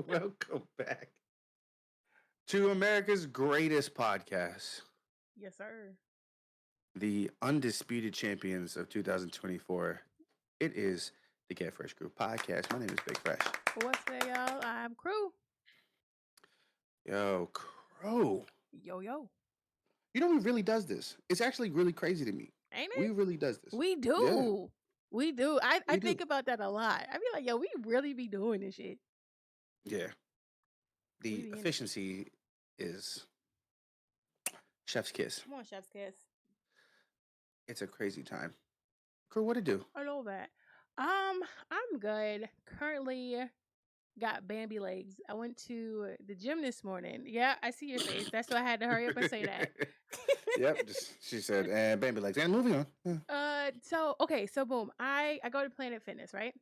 Welcome back to America's greatest podcast, Yes, sir. the undisputed champions of 2024. It is the Get Fresh Cru podcast. My name is Big Fresh. What's good, y'all? I'm Crew. Yo, Crow. Yo, yo. You know, he really does this. It's actually really crazy to me. Ain't We it? really does this. We Yeah, do. We do. I we do. think about that a lot. I be like, yo, we really be doing this shit. Yeah. We The be in it. efficiency is chef's kiss. Come on, Chef's Kiss. It's a crazy time. Crow, what to do? I know that. I'm good. Currently got Bambi legs. I went to the gym this morning. Yeah, I see your face. That's why I had to hurry up and say that. Yep, she said, and Bambi legs. And moving on. So boom. I go to Planet Fitness, right?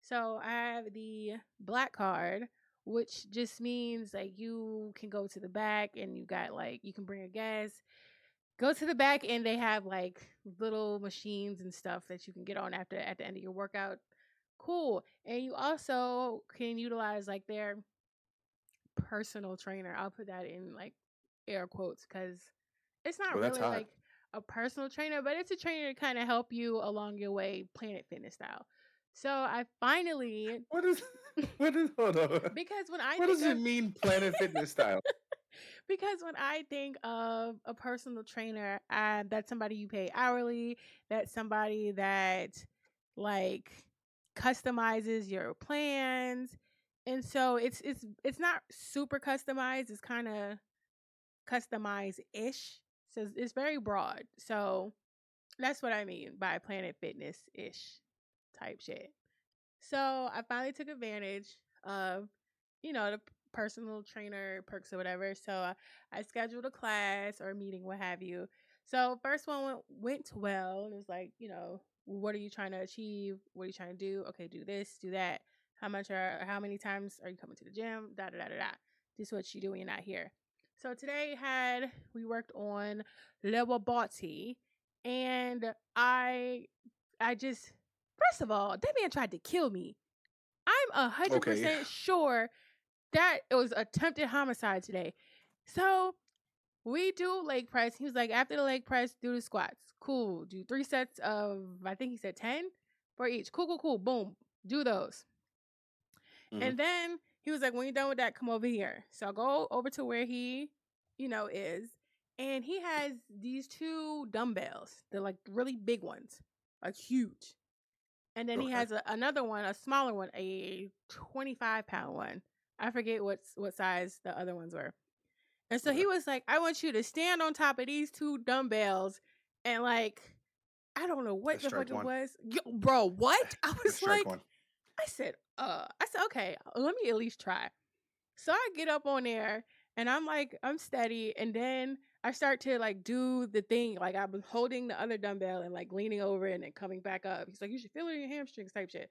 So I have the black card, which just means like you can go to the back and you got like you can bring a guest. Go to the back and they have like little machines and stuff that you can get on after at the end of your workout. Cool. And you also can utilize like their personal trainer. I'll put that in like air quotes because it's not Well, that's really hot. like a personal trainer, but it's a trainer to kind of help you along your way, Planet Fitness style. So I finally, What is, what is, hold on. because when I What think does it of, mean, Planet Fitness style? because when I think of a personal trainer, that's somebody you pay hourly. That's somebody that like customizes your plans, and so it's not super customized. It's kind of customized ish. So it's very broad. So that's what I mean by Planet Fitness ish type shit. So I finally took advantage of, the personal trainer perks or whatever. So I scheduled a class or a meeting, what have you. So first one went well. And it was like, what are you trying to achieve? What are you trying to do? Okay, do this, do that. How many times are you coming to the gym? Da da da da da. This is what you do when you're not here. So today we worked on level body, and I just first of all, that man tried to kill me. I'm Okay. 100% sure that it was attempted homicide today. So we do leg press. He was like, after the leg press, do the squats. Cool. Do 3 sets of, I think he said 10 for each. Cool, cool, cool. Boom. Do those. Mm-hmm. And then he was like, when you're done with that, come over here. So I go over to where he, is. And he has these two dumbbells. They're like really big ones, like huge. And then he Okay. has another one, a smaller one, a 25-pound one. I forget what size the other ones were. And so Okay. he was like, I want you to stand on top of these two dumbbells and like, I don't know what That's the fuck strike it one. was. Yo, bro, what? I That's was strike like, one. I said, okay, let me at least try. So I get up on there and I'm like, I'm steady. And then I start to like do the thing. Like I was holding the other dumbbell and like leaning over and then coming back up. He's like, you should feel it in your hamstrings type shit.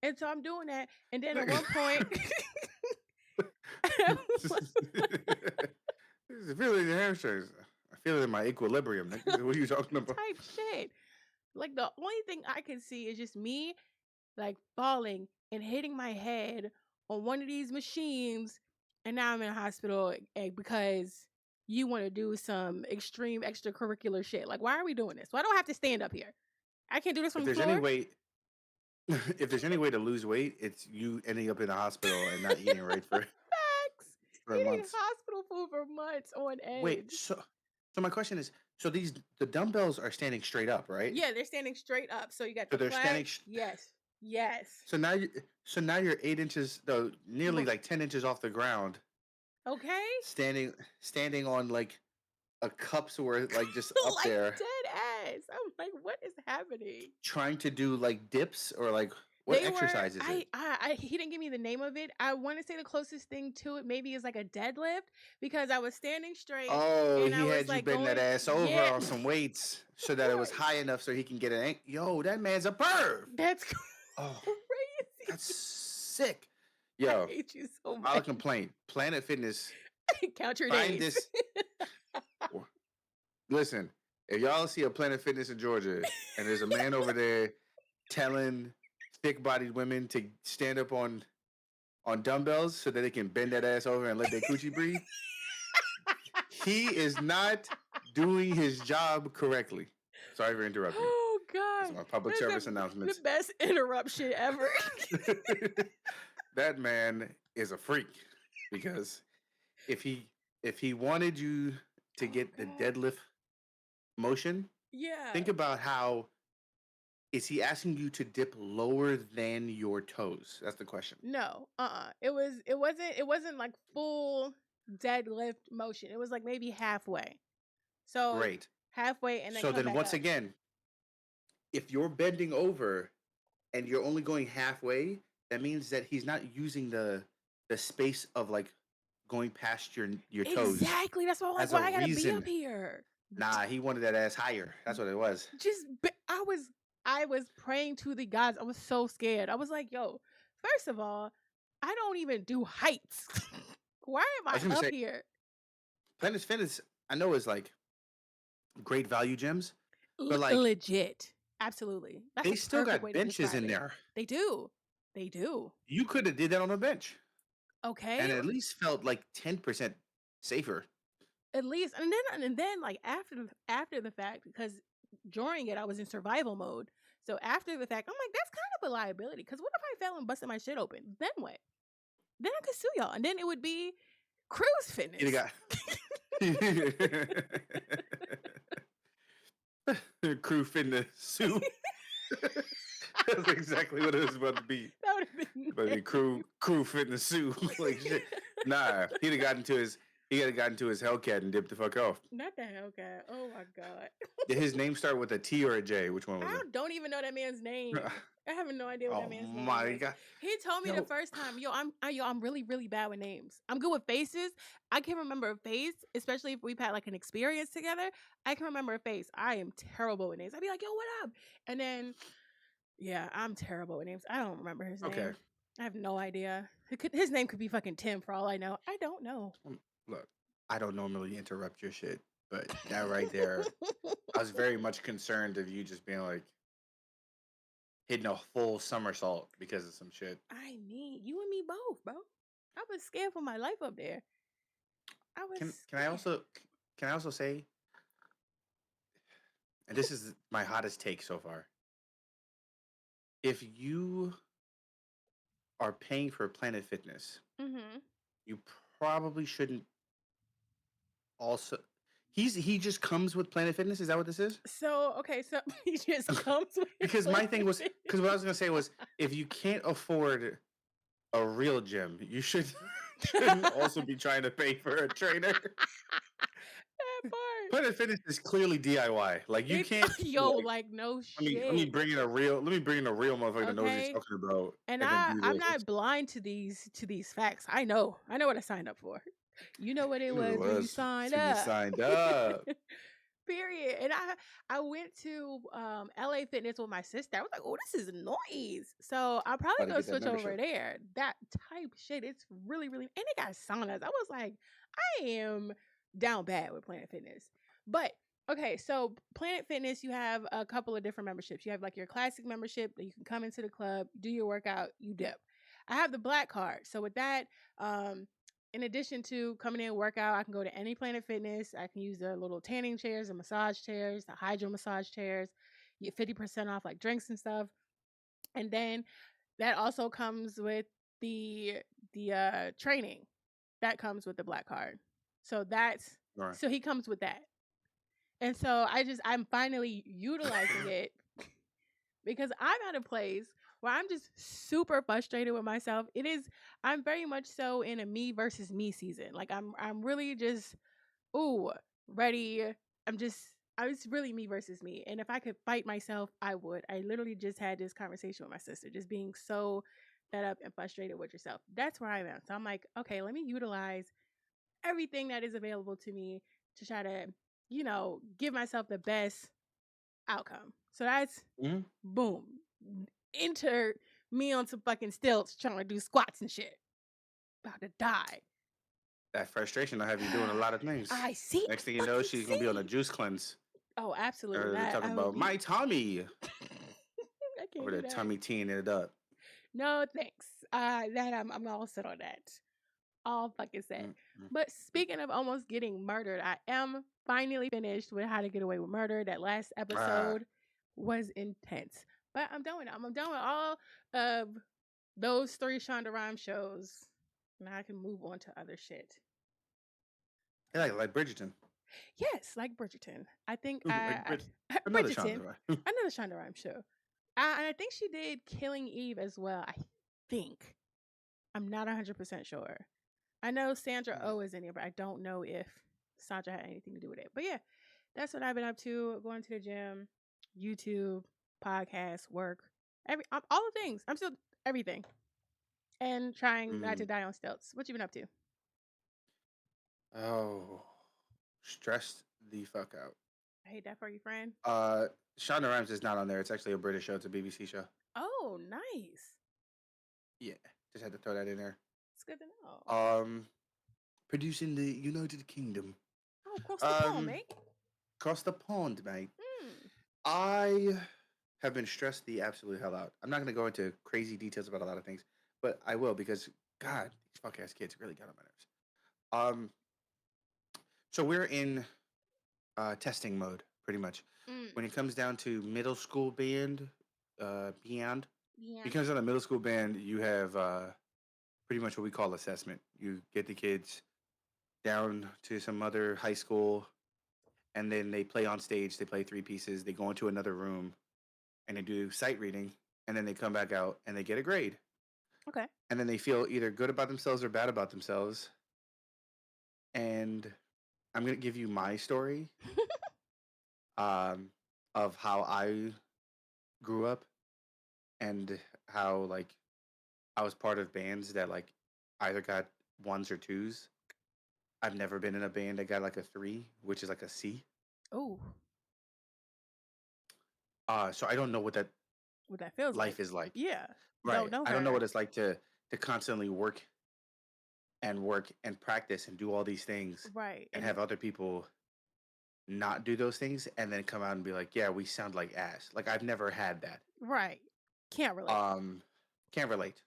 And so I'm doing that. And then at one point, I feel it in your hamstrings. I feel it in my equilibrium. Nigga. What are you talking about? type shit. Like the only thing I can see is just me like falling and hitting my head on one of these machines. And now I'm in a hospital because you want to do some extreme extracurricular shit. Like, why are we doing this? Why do I have to stand up here? I can't do this If from the there's any floor. way, if there's any way to lose weight, it's you ending up in a hospital and not eating right for Facts. for Eating months. hospital food for months on Wait, edge. so my question is, so the dumbbells are standing straight up, right? Yeah, they're standing straight up. So you got So the they're flat. standing. Yes. Yes. So now you're 8 inches, though, nearly Bro, like 10 inches off the ground, okay. standing on like a cup's worth, like just up Like there, dead ass. I'm like, what is happening? trying to do like dips or like what They were exercise is it? he didn't give me the name of it. I want to say the closest thing to it maybe is like a deadlift because I was standing straight Oh, and I he was had you like bend that going, ass over yeah, on some weights so of that it was course. high enough so he can get an. Yo, that man's a perv. That's Oh, crazy. that's sick. I Yo, hate you so I'll much. complain. Planet Fitness, Count your find days. this. Listen, if y'all see a Planet Fitness in Georgia and there's a man over there telling thick-bodied women to stand up on on dumbbells so that they can bend that ass over and let their coochie breathe. He is not doing his job correctly. Sorry for interrupting. Oh It's gosh, my public that's service the announcements. best interruption ever. That man is a freak because if he wanted you to get the God. deadlift motion, Yeah. think about how is he asking you to dip lower than your toes? That's the question. No. It wasn't like full deadlift motion. It was like maybe halfway. So Great. halfway and then So come then back once up. again, if you're bending over and you're only going halfway, that means that he's not using the space of like going past your toes. Exactly. That's why I'm like, As why a I gotta be reason. up here? Nah, he wanted that ass higher. That's what it was. I was praying to the gods. I was so scared. I was like, yo, first of all, I don't even do heights. Why am I was I gonna up say here? Planet Fitness, I know is like great value gyms, but like Legit. Absolutely. That's they a still perfect got way to benches describe in it. there. They do. They do. You could have did that on a bench Okay. and at least felt like 10% safer. At least, and then like after the fact, because during it I was in survival mode. So after the fact, I'm like, that's kind of a liability. Because what if I fell and busted my shit open? Then what? Then I could sue y'all, and then it would be Cru's Fitness. You got Crew Fitness suit. That's exactly what it was about to be. That would have been. But the crew Fitness suit. Like shit. Nah, he'd have gotten into his Hellcat and dipped the fuck off. Not the Hellcat. Oh my god. Did his name start with a T or a J? Which one was I it? don't even know that man's name. I have no idea what that man's name my is. god! He told me Yo. the first time, I'm really, really bad with names. I'm good with faces. I can remember a face, especially if we've had like an experience together. I can remember a face. I am terrible with names. I'd be like, yo, what up? And then, yeah, I'm terrible with names. I don't remember his name. Okay. I have no idea. His name could be fucking Tim for all I know. I don't know. Look, I don't normally interrupt your shit, but that right there, I was very much concerned of you just being like hitting a full somersault because of some shit. I mean, you and me both, bro. I was scared for my life up there. I was. Can I also say, and this is my hottest take so far. If you are paying for Planet Fitness, you probably shouldn't. Also, he just comes with Planet Fitness. Is that what this is? So okay, so he just comes with Because my thing was Planet because what I was gonna say was if you can't afford a real gym, you shouldn't also be trying to pay for a trainer. That part. Planet Fitness is clearly DIY. Like you can't. Like no shit. Let me bring in a real motherfucker that knows what he's Okay. talking about. And then do I'm this. not blind to these facts. I know what I signed up for. You know what it was when you signed up. Signed up. Period. And I went to LA Fitness with my sister. I was like, oh, this is noise. So I'll probably Gotta go get that switch over membership. there. That type shit. It's really, really, and it got saunas. I was like, I am down bad with Planet Fitness. But okay, so Planet Fitness, you have a couple of different memberships. You have like your classic membership that you can come into the club, do your workout, you dip. I have the black card. So with that, in addition to coming in workout, I can go to any Planet Fitness. I can use the little tanning chairs, the massage chairs, the hydro massage chairs. You get 50% off like drinks and stuff. And then that also comes with the training. That comes with the black card. So that's Right. so he comes with that. And so I'm finally utilizing it because I'm at a place where I'm just super frustrated with myself. I'm very much so in a me versus me season. Like I'm really just ready. It's really me versus me. And if I could fight myself, I would. I literally just had this conversation with my sister, just being so fed up and frustrated with yourself. That's where I'm at. So I'm like, okay, let me utilize everything that is available to me to try to, give myself the best outcome. So that's boom. Enter me on some fucking stilts trying to do squats and shit. About to die. That frustration will have you doing a lot of things. I see. Next thing you know, she's gonna be on a juice cleanse. Oh, absolutely. Or talking about my tummy. I can't Over do the that. tummy teeing it up. No, thanks. That I'm all set on that. All fucking set. Mm, mm, But mm. speaking of almost getting murdered, I am finally finished with How to Get Away with Murder. That last Ah, episode was intense. But I'm done with it. I'm done with all of those three Shonda Rhimes shows. Now I can move on to other shit. yeah, like Bridgerton. Yes, like Bridgerton. I think Like another Bridgerton, Chandra, right? another Shonda Rhimes show. And I think she did Killing Eve as well. I think. I'm not 100% sure. I know Sandra Mm, Oh is in here, but I don't know if Sandra had anything to do with it. But yeah, that's what I've been up to. Going to the gym, YouTube, podcast, work, all the things. I'm still everything, and trying not to mm. die on stilts. What you been up to? Oh, stressed the fuck out. I hate that for you, friend. Uh, Shonda Rhimes is not on there. It's actually a British show. It's a BBC show. Oh, nice. Yeah, just had to throw that in there. It's good to know. Um, producing the United Kingdom. Oh, across the pond, Um, mate. across the pond, mate. Hmm. I have been stressed the absolute hell out. I'm not going to go into crazy details about a lot of things, but I will because God, these fuck ass kids really got on my nerves. So we're in testing mode pretty much. Mm. When it comes down to middle school band, beyond, Yeah. because on a middle school band, you have pretty much what we call assessment. You get the kids down to some other high school, and then they play on stage. They play three pieces. They go into another room, and they do sight reading, and then they come back out and they get a grade. Okay. And then they feel either good about themselves or bad about themselves. And I'm gonna give you my story um, of how I grew up and how like I was part of bands that like either got ones or twos. I've never been in a band that got like a three, which is like a C. Oh, So I don't know what that what that feels like. life is like. Yeah. Don't Right. know I don't know her. what it's like to constantly work and practice and do all these things Right. and And have other people not do those things and then come out and be like, yeah, we sound like ass. Like I've never had that. right. Can't relate. Um, can't relate.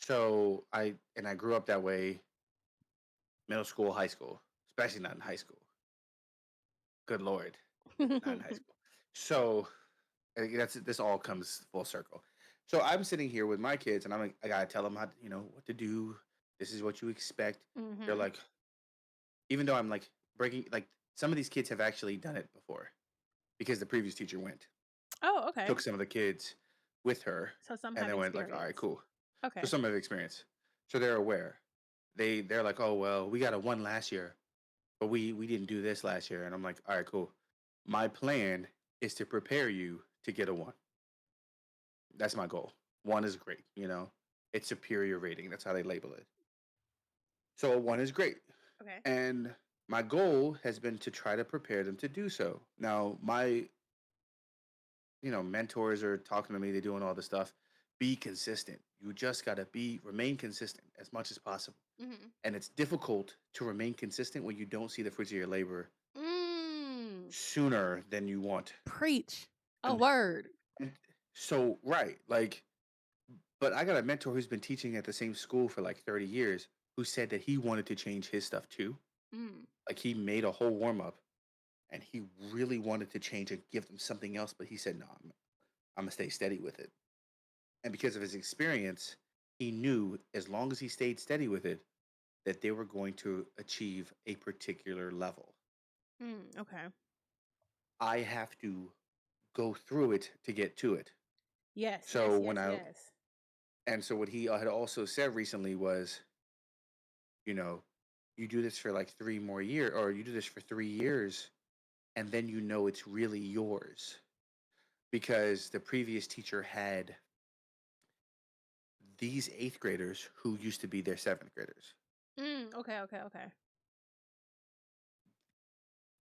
So I grew up that way, middle school, high school, especially not in high school. Good lord, not in high school. So that's this all comes full circle. So I'm sitting here with my kids, and I'm like, I gotta tell them how what to do. This is what you expect. They're Mhm. like, even though I'm like breaking, like some of these kids have actually done it before because the previous teacher went, Oh, okay. took some of the kids with her, So some and have then went like, all right, experience. cool. So Okay. some have experience, so they're aware. They're like, oh well, we got a one last year, but we didn't do this last year, and I'm like, all right, cool. My plan is to prepare you to get a one. That's my goal. One is great, it's superior rating. That's how they label it. So a one is great, Okay. and my goal has been to try to prepare them to do so. Now my mentors are talking to me. They're doing all this stuff. Be consistent. You just gotta remain consistent as much as possible. Mhm. And it's difficult to remain consistent when you don't see the fruits of your labor Mm. sooner than you want. Preach a And, word. and so right, like, but I got a mentor who's been teaching at the same school for like 30 years who said that he wanted to change his stuff too. Mm. Like he made a whole warm up and he really wanted to change and give them something else, but he said, no, I'm gonna stay steady with it. And because of his experience, he knew as long as he stayed steady with it, that they were going to achieve a particular level. Mm. Okay. I have to go through it to get to it. Yes. So Yes. when Yes. I Yes. and so what he had also said recently was, you know, you do this for like 3 more years, or you do this for 3 years, and then it's really yours because the previous teacher had these eighth graders who used to be their seventh graders. Mm. Okay. Okay. Okay.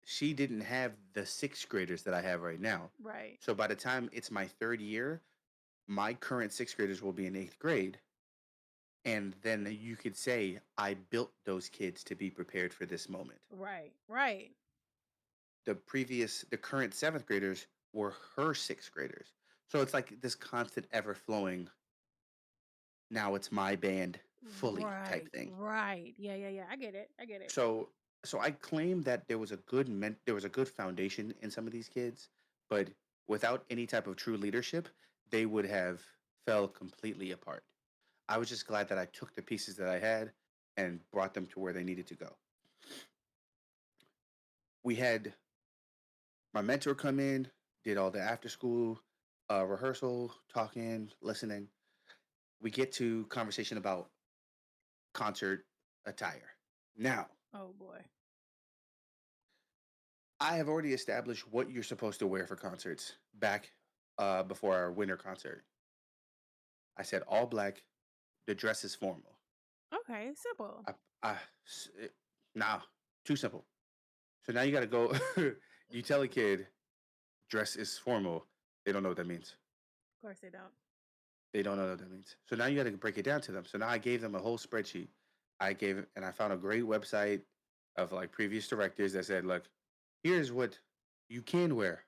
She didn't have the sixth graders that I have right now. Right. So by the time it's my third year, my current sixth graders will be in eighth grade. And then you could say, I built those kids to be prepared for this moment. Right. Right. The current seventh graders were her sixth graders. So it's like this constant ever flowing now it's my band fully type Right, thing. right. Yeah, yeah, yeah. I get it. I get it. So so I claim that there was a good foundation in some of these kids, but without any type of true leadership, they would have fell completely apart. I was just glad that I took the pieces that I had and brought them to where they needed to go. We had my mentor come in, did all the after school rehearsal, talking, listening. We get to conversation about concert attire. Now, Oh boy. I have already established what you're supposed to wear for concerts back before our winter concert. I said all black, the dress is formal. Okay, simple. I, nah, too simple. So now you got to go. You tell a kid dress is formal. They don't know what that means. Of course they don't. They don't know what that means. So now you got to break it down to them. So now I gave them a whole spreadsheet. And I found a great website of like previous directors that said, look, here's what you can wear: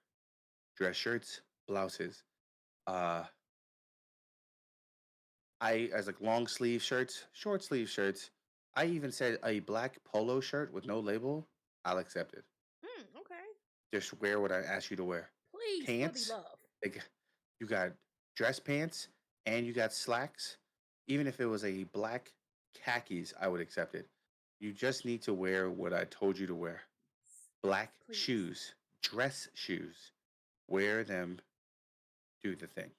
dress shirts, blouses, uh, I as like long sleeve shirts, short sleeve shirts. I even said a black polo shirt with no label. I'll accept it. Okay. Just wear what I asked you to wear. Please, for the Pants, love. like you got dress pants and you got slacks. Even if it was a black khakis, I would accept it. You just need to wear what I told you to wear. Black Please. shoes, dress shoes. Wear them, do the thing.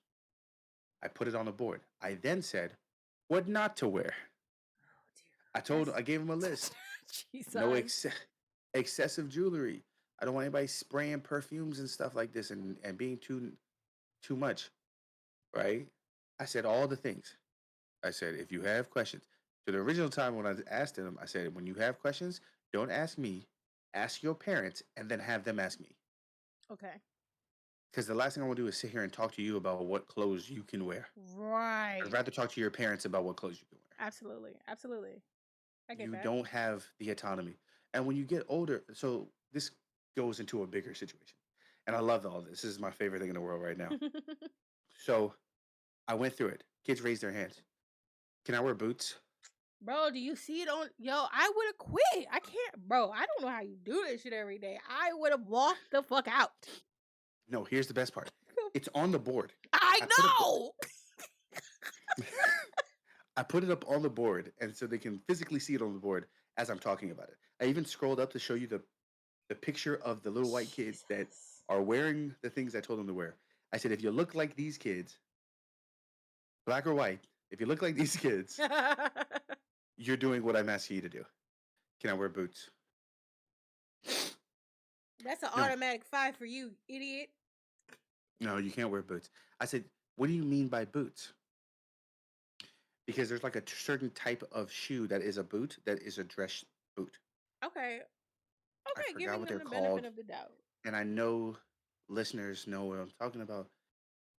I put it on the board. I then said what not to wear. Oh dear. I gave him a list. No Jesus. excessive jewelry. I don't want anybody spraying perfumes and stuff like this and being too much, right? I said all the things. I said if you have questions. So the original time when I asked him, I said when you have questions, don't ask me, ask your parents, and then have them ask me. Okay. Because the last thing I want to do is sit here and talk to you about what clothes you can wear. I'd Right. rather talk to your parents about what clothes you can wear. Absolutely. Absolutely. I get You that. don't have the autonomy. And when you get older, so this goes into a bigger situation. And I love all this. This is my favorite thing in the world right now. So I went through it. Kids raised their hands. Can I wear boots? Bro, do you see it on I would have quit. I can't, bro. I don't know how you do this shit every day. I would have walked the fuck out. No, here's the best part. It's on the board. I I put up know. I put it up on the board and so they can physically see it on the board as I'm talking about it. I even scrolled up to show you the picture of the little white kids that Jesus. are wearing the things I told them to wear. I said if you look like these kids, black or white, if you look like these kids, you're doing what I'm asking you to do. Can I wear boots? That's an No, automatic 5 for you, idiot. no, you can't wear boots. I said, what do you mean by boots? Because there's like a certain type of shoe that is a boot that is a dress boot. Okay. I Okay, forgot giving what them they're the benefit called. of the doubt. And I know listeners know what I'm talking about.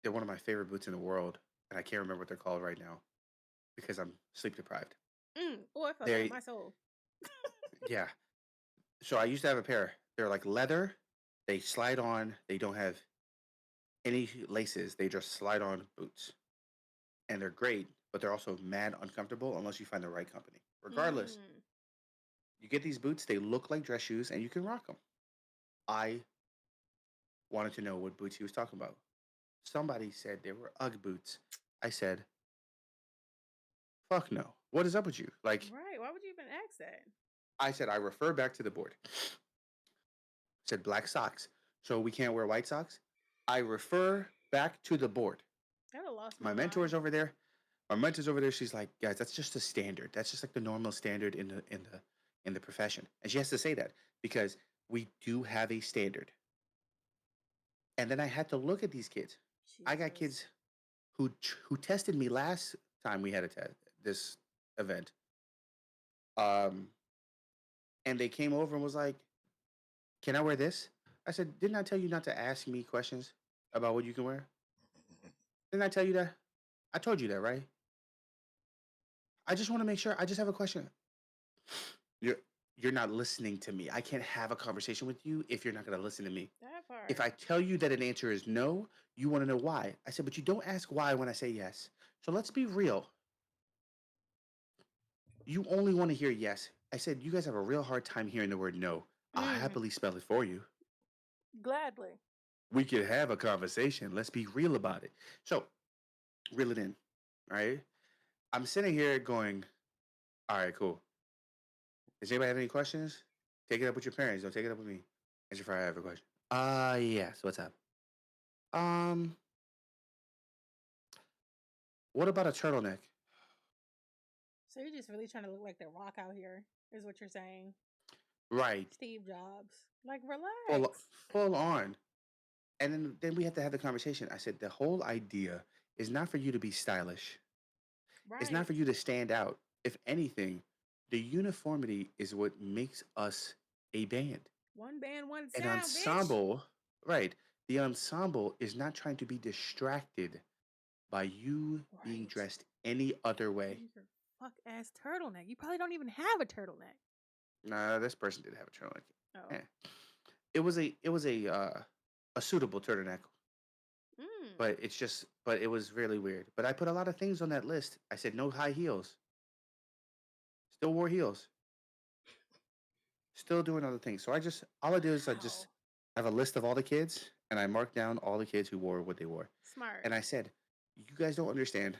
They're one of my favorite boots in the world. And I can't remember what they're called right now because I'm sleep deprived. Oh, I felt that in They, my soul. yeah. So I used to have a pair. They're like leather. They slide on. They don't have any laces. They just slide on boots. And they're great, but they're also mad uncomfortable unless you find the right company. Regardless, Mm. you get these boots, they look like dress shoes and you can rock them. I wanted to know what boots he was talking about. Somebody said they were Ugg boots. I said, fuck no. What is up with you? Like, Right. Why would you even ask that? I said, I refer back to the board. Said black socks. So we can't wear white socks? I refer back to the board. I'd have lost my My mentor mind. is over there. My mentor's over there. She's like, guys, that's just a standard. That's just like the normal standard in the profession. And she has to say that because we do have a standard. And then I had to look at these kids. I got Jesus. kids who tested me last time we had this event. Um, and they came over and was like, "Can I wear this?" I said, "Didn't I tell you not to ask me questions about what you can wear? Didn't I tell you that? I told you that, right? I just want to make sure. I just have a question. You're you're not listening to me. I can't have a conversation with you if you're not going to listen to me. That If part. I tell you that an answer is no, you want to know why. I said, but you don't ask why when I say yes. So let's be real. You only want to hear yes. I said, you guys have a real hard time hearing the word no. I'll Mm, happily spell it for you. gladly. We could have a conversation. Let's be real about it. So, reel it in, right? I'm sitting here going, all right, cool. Does anybody have any questions? Take it up with your parents. Don't take it up with me. As if I have a question. Yes. What's up? Um, what about a turtleneck? So you're just really trying to look like the Rock out here, is what you're saying. Right. Steve Jobs. Like, Full, relax. full on. And then we have to have the conversation. I said the whole idea is not for you to be stylish. It's not Right. for you to stand out. If anything, the uniformity is what makes us a band. One band, one An sound, bitch. ensemble, right? The ensemble is not trying to be distracted by you being Right. dressed any other way. Your fuck ass turtleneck. You probably don't even have a turtleneck. Nah, this person did have a turtleneck. Oh. Eh. It was a suitable turtleneck, Mm. but it was really weird. But I put a lot of things on that list. I said no high heels. Still wore heels. Still doing other things. So all I do is I just Wow. have a list of all the kids and I mark down all the kids who wore what they wore. Smart. And I said, you guys don't understand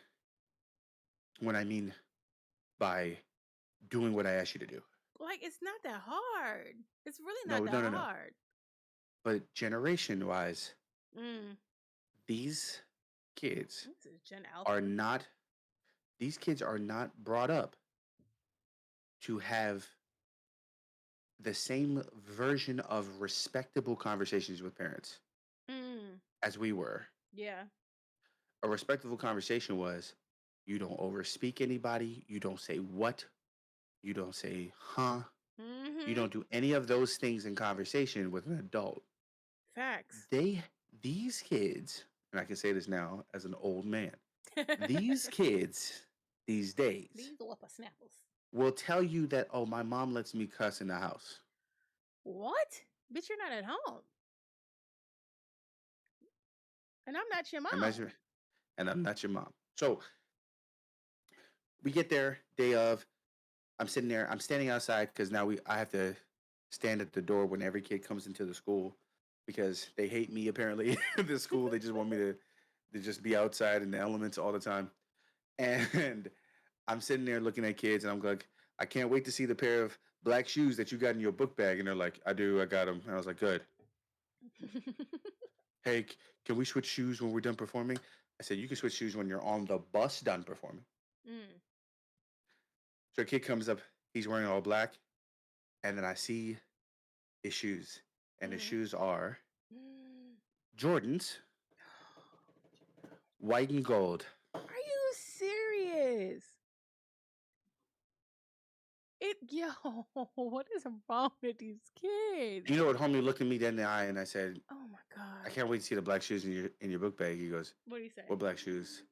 what I mean by doing what I asked you to do. Like, it's not that hard. It's really No, not no, that no, no. hard. But generation wise, Mm. these kids This is Gen are Alpha. not these kids are not brought up to have the same version of respectable conversations with parents Mm. as we were. Yeah. A respectable conversation was you don't overspeak anybody, you don't say what, you don't say huh, you Mm-hmm. don't do any of those things in conversation with an adult. Facts. They these kids, and I can say this now as an old man, these kids these days These whippersnappers. will tell you that, oh, my mom lets me cuss in the house. What? Bitch, you're not at home. And I'm not your And, mom. measure, and I'm not your mom. So we get there, day of. I'm sitting there. I'm standing outside because now I have to stand at the door when every kid comes into the school because they hate me apparently. The school they just want me to just be outside in the elements all the time. And I'm sitting there looking at kids, and I'm like, I can't wait to see the pair of black shoes that you got in your book bag. And they're like, I do, I got them. And I was like, good. Hey, can we switch shoes when we're done performing? I said, you can switch shoes when you're on the bus done performing. Mm. So a kid comes up, he's wearing all black, and then I see his shoes, and his Mm. shoes are Mm. Jordans, white and gold. Are you serious? Yo, what is wrong with these kids? You know what? Homie looked at me dead in the eye, and I said, Oh my I god. can't wait to see the black shoes in your book bag. He goes, What do you say? what black shoes?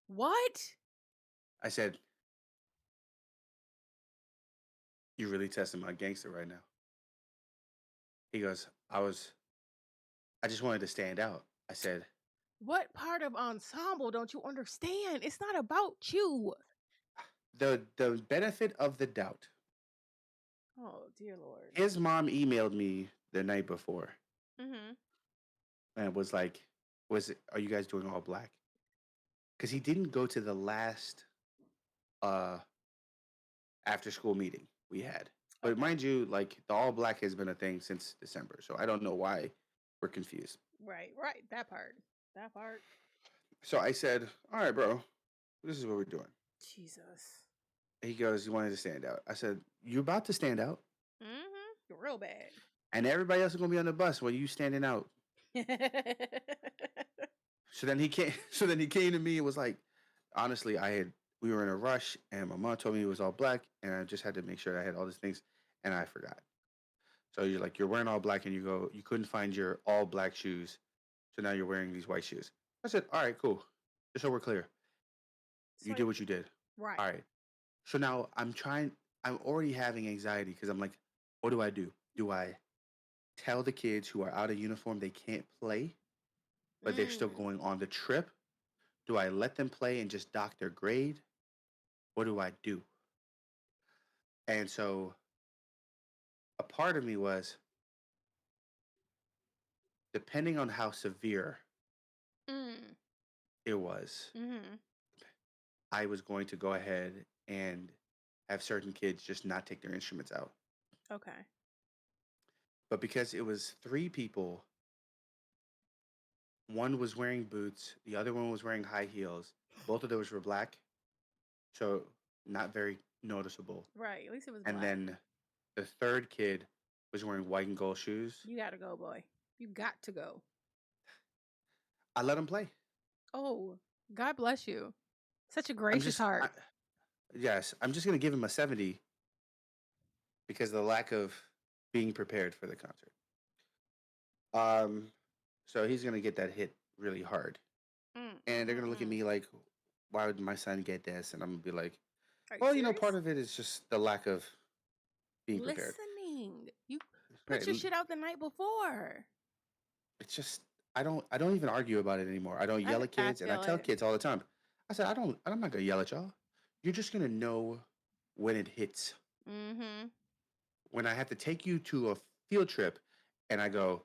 What? I said, you really testing my gangster right now. He goes, I just wanted to stand out. I said, What part of ensemble don't you understand? It's not about you. the benefit of the doubt. Oh dear Lord. His mom emailed me the night before Mm-hmm. and was like, are you guys doing all black? Because he didn't go to the last uh after school meeting we had. But Okay. mind you, like the all black has been a thing since December. So I don't know why we're confused. Right, right. That part. That part. So I said, all right, bro, this is what we're doing. Jesus. He goes, you wanted to stand out. I said, you about to stand out. Mm-hmm. Real bad. And everybody else is gonna be on the bus while you standing out. So then he came. So then he came to me and was like, honestly, we were in a rush, and my mom told me it was all black, and I just had to make sure I had all these things, and I forgot. So you're like, you're wearing all black, and you couldn't find your all black shoes, so now you're wearing these white shoes. I said, all right, cool. Just so we're clear, you So did what you did. right. All right. So now I'm already having anxiety because I'm like, what do I do? Do I tell the kids who are out of uniform they can't play, but they're still Mm. going on the trip? Do I let them play and just dock their grade? What do I do? And so a part of me was, depending on how severe Mm. it was, Mhm. I was going to go ahead and have certain kids just not take their instruments out. Okay. But because it was three people, one was wearing boots, the other one was wearing high heels. Both of those were black, so not very noticeable. Right. At least it was And black. then the third kid was wearing white and gold shoes. You gotta go, boy. You got to go. I let him play. Oh, God bless you. Such a I'm gracious just, heart. yes, I'm just gonna give him a 70 because of the lack of being prepared for the concert. Um, so he's gonna get that hit really hard, Mm, mm, and they're mm, gonna look at mm. me like, "Why would my son get this?" And I'm gonna be like, Are you "Well, part serious? of it is just the lack of being prepared. Listening. You put Right? your shit out the night before. It's just I don't even argue about it anymore. I don't yell at I kids, and I feel tell it. kids all the time. I said I'm not gonna yell at y'all. You're just gonna know when it hits. Mm-hmm. When I have to take you to a field trip, and I go,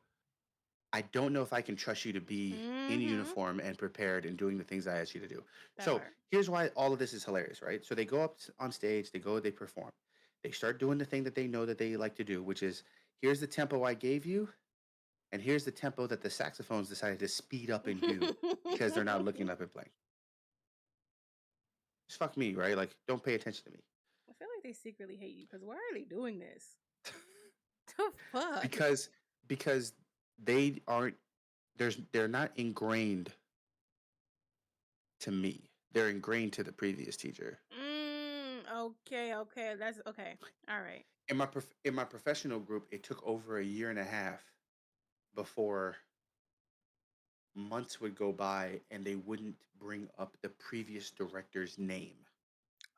I don't know if I can trust you to be in Mm-hmm. uniform and prepared and doing the things I ask you to do. That So part. here's why all of this is hilarious, right? So they go up on stage, they perform, they start doing the thing that they know that they like to do, which is, here's the tempo I gave you, and here's the tempo that the saxophones decided to speed up and do because they're not looking up and playing. Just fuck me, right? Like, don't pay attention to me. I feel like they secretly hate you because why are they doing this? The fuck? because because they aren't they're not ingrained to me. They're ingrained to the previous teacher. Okay, okay. That's okay. All right. In my professional group, it took over a year and a half before months would go by and they wouldn't bring up the previous director's name.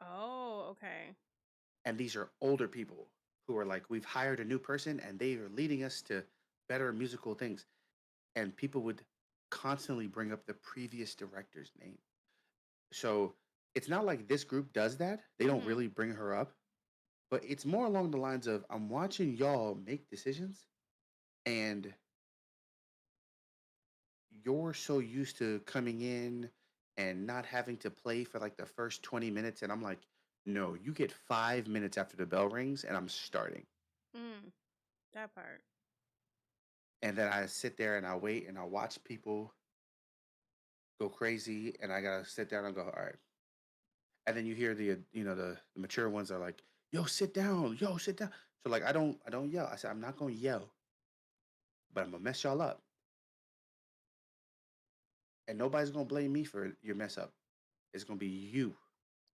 Oh, okay. And these are older people who are like, we've hired a new person and they are leading us to better musical things. And people would constantly bring up the previous director's name. So it's not like this group does that. They don't Mm-hmm. really bring her up, but it's more along the lines of, I'm watching y'all make decisions and you're so used to coming in and not having to play for like the first 20 minutes. And I'm like, no, you get 5 minutes after the bell rings and I'm starting. That part. And then I sit there and I wait and I watch people go crazy and I gotta sit down and go, all right. And then you hear the mature ones are like, yo, sit down. So like I don't yell. I said, I'm not gonna yell, but I'm gonna mess y'all up. And nobody's gonna blame me for your mess up. It's gonna be you.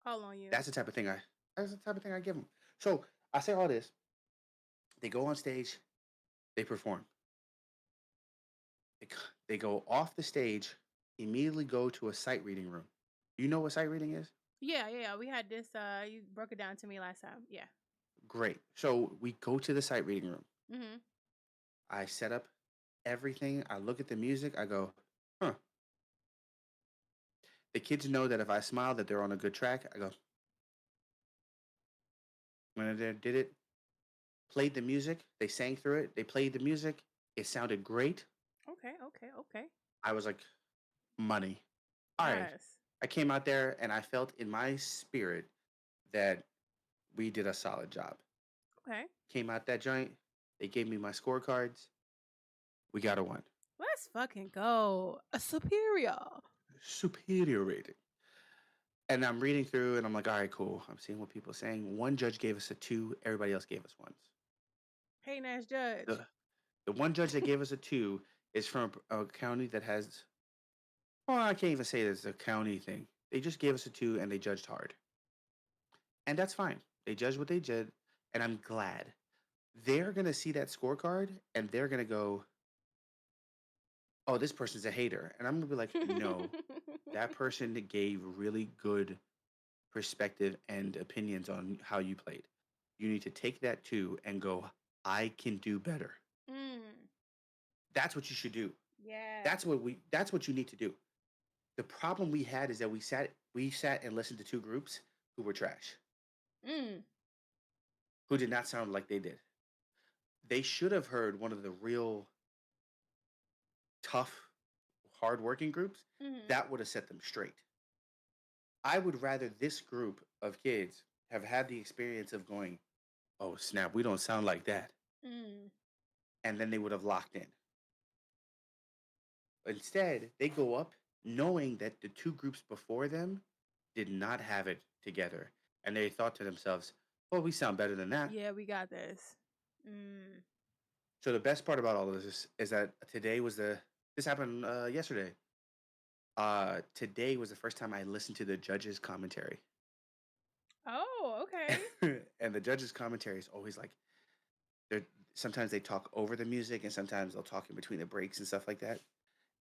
All on you. That's the type of thing I give them. So I say all this. They go on stage, they perform. They, they go off the stage, immediately go to a sight reading room. You know what sight reading is? Yeah, yeah. We had this. You broke it down to me last time. Yeah. Great. So we go to the sight reading room. Mm-hmm. I set up everything. I look at the music. I go, huh. The kids know that if I smile, that they're on a good track. I go, when I did it, played the music. They sang through it. They played the music. It sounded great. Okay, okay, okay. I was like, money. All right. Yes. I came out there and I felt in my spirit that we did a solid job. Okay. Came out that joint. They gave me my scorecards. We got a one. Let's fucking go. A superior. Superior rating. And I'm reading through and I'm like, all right, cool. I'm seeing what people are saying. One judge gave us a two. Everybody else gave us ones. Hey, Nash Judge. The, the one judge that gave us a two is from a county that has, well, I can't even say it's a county thing. They just gave us a two and they judged hard. And that's fine. They judged what they did. And I'm glad. They're going to see that scorecard and they're going to go, oh, this person's a hater. And I'm going to be like, no, that person gave really good perspective and opinions on how you played. You need to take that too and go, I can do better. mm. That's what you should do. Yeah. That's what you need to do. The problem we had is that we sat and listened to two groups, who were trash, Mm. who did not sound like they did. They should have heard one of the real tough, hardworking groups. Mhm. That would have set them straight. I would rather this group of kids have had the experience of going, oh snap, we don't sound like that. Mm. And then they would have locked in. Instead, they go up knowing that the two groups before them did not have it together. And they thought to themselves, well, we sound better than that. Yeah, we got this. Mm. So the best part about all of this is that this happened yesterday. Today was the first time I listened to the judges' commentary. Oh, okay. And the judges' commentary is always like, they're sometimes they talk over the music and sometimes they'll talk in between the breaks and stuff like that.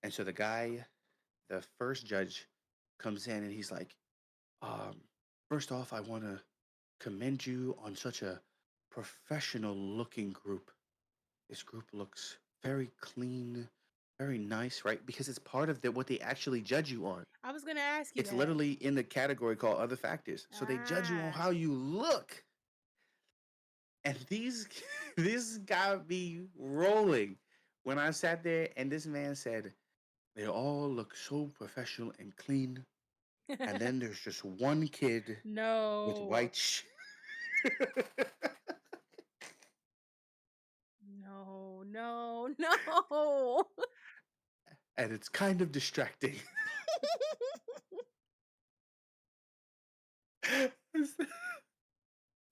And so the first judge comes in and he's like, um, first off, I want to commend you on such a professional looking group. This group looks very clean, very nice, right? Because it's part of what they actually judge you on. I was gonna ask you It's that. literally in the category called other factors. So they judge you on Ah. how you look. And these this got me rolling when I sat there and this man said, they all look so professional and clean. And then there's just one kid with No. white No, no, no. and it's kind of distracting.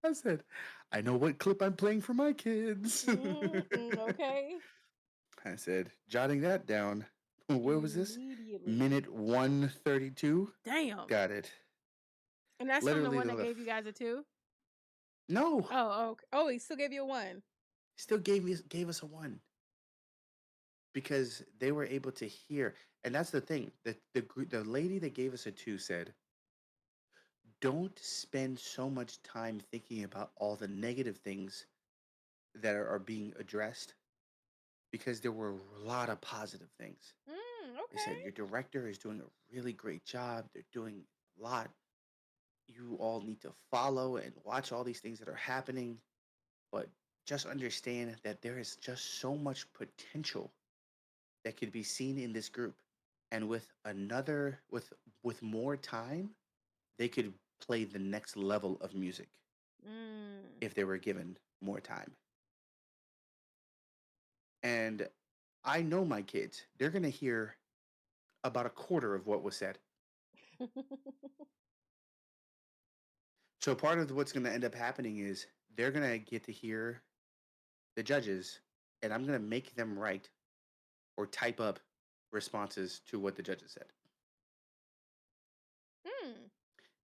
I said, I know what clip I'm playing for my kids. Okay. I said, jotting that down. Where was this? Immediately. Minute 132. Damn. Got it. And that's from the Literally, one that gave you guys a 2? no. Oh, okay. Oh, he still gave you a 1. Still gave us a 1 because they were able to hear, and that's the thing. The lady that gave us a 2 said, don't spend so much time thinking about all the negative things that are being addressed because there were a lot of positive things. They said, Okay. your director is doing a really great job. They're doing a lot. You all need to follow and watch all these things that are happening. But just understand that there is just so much potential that could be seen in this group. And with more time, they could play the next level of music if they were given more time. And I know my kids, they're going to hear about a quarter of what was said. So part of what's going to end up happening is they're going to get to hear the judges, and I'm going to make them write or type up responses to what the judges said.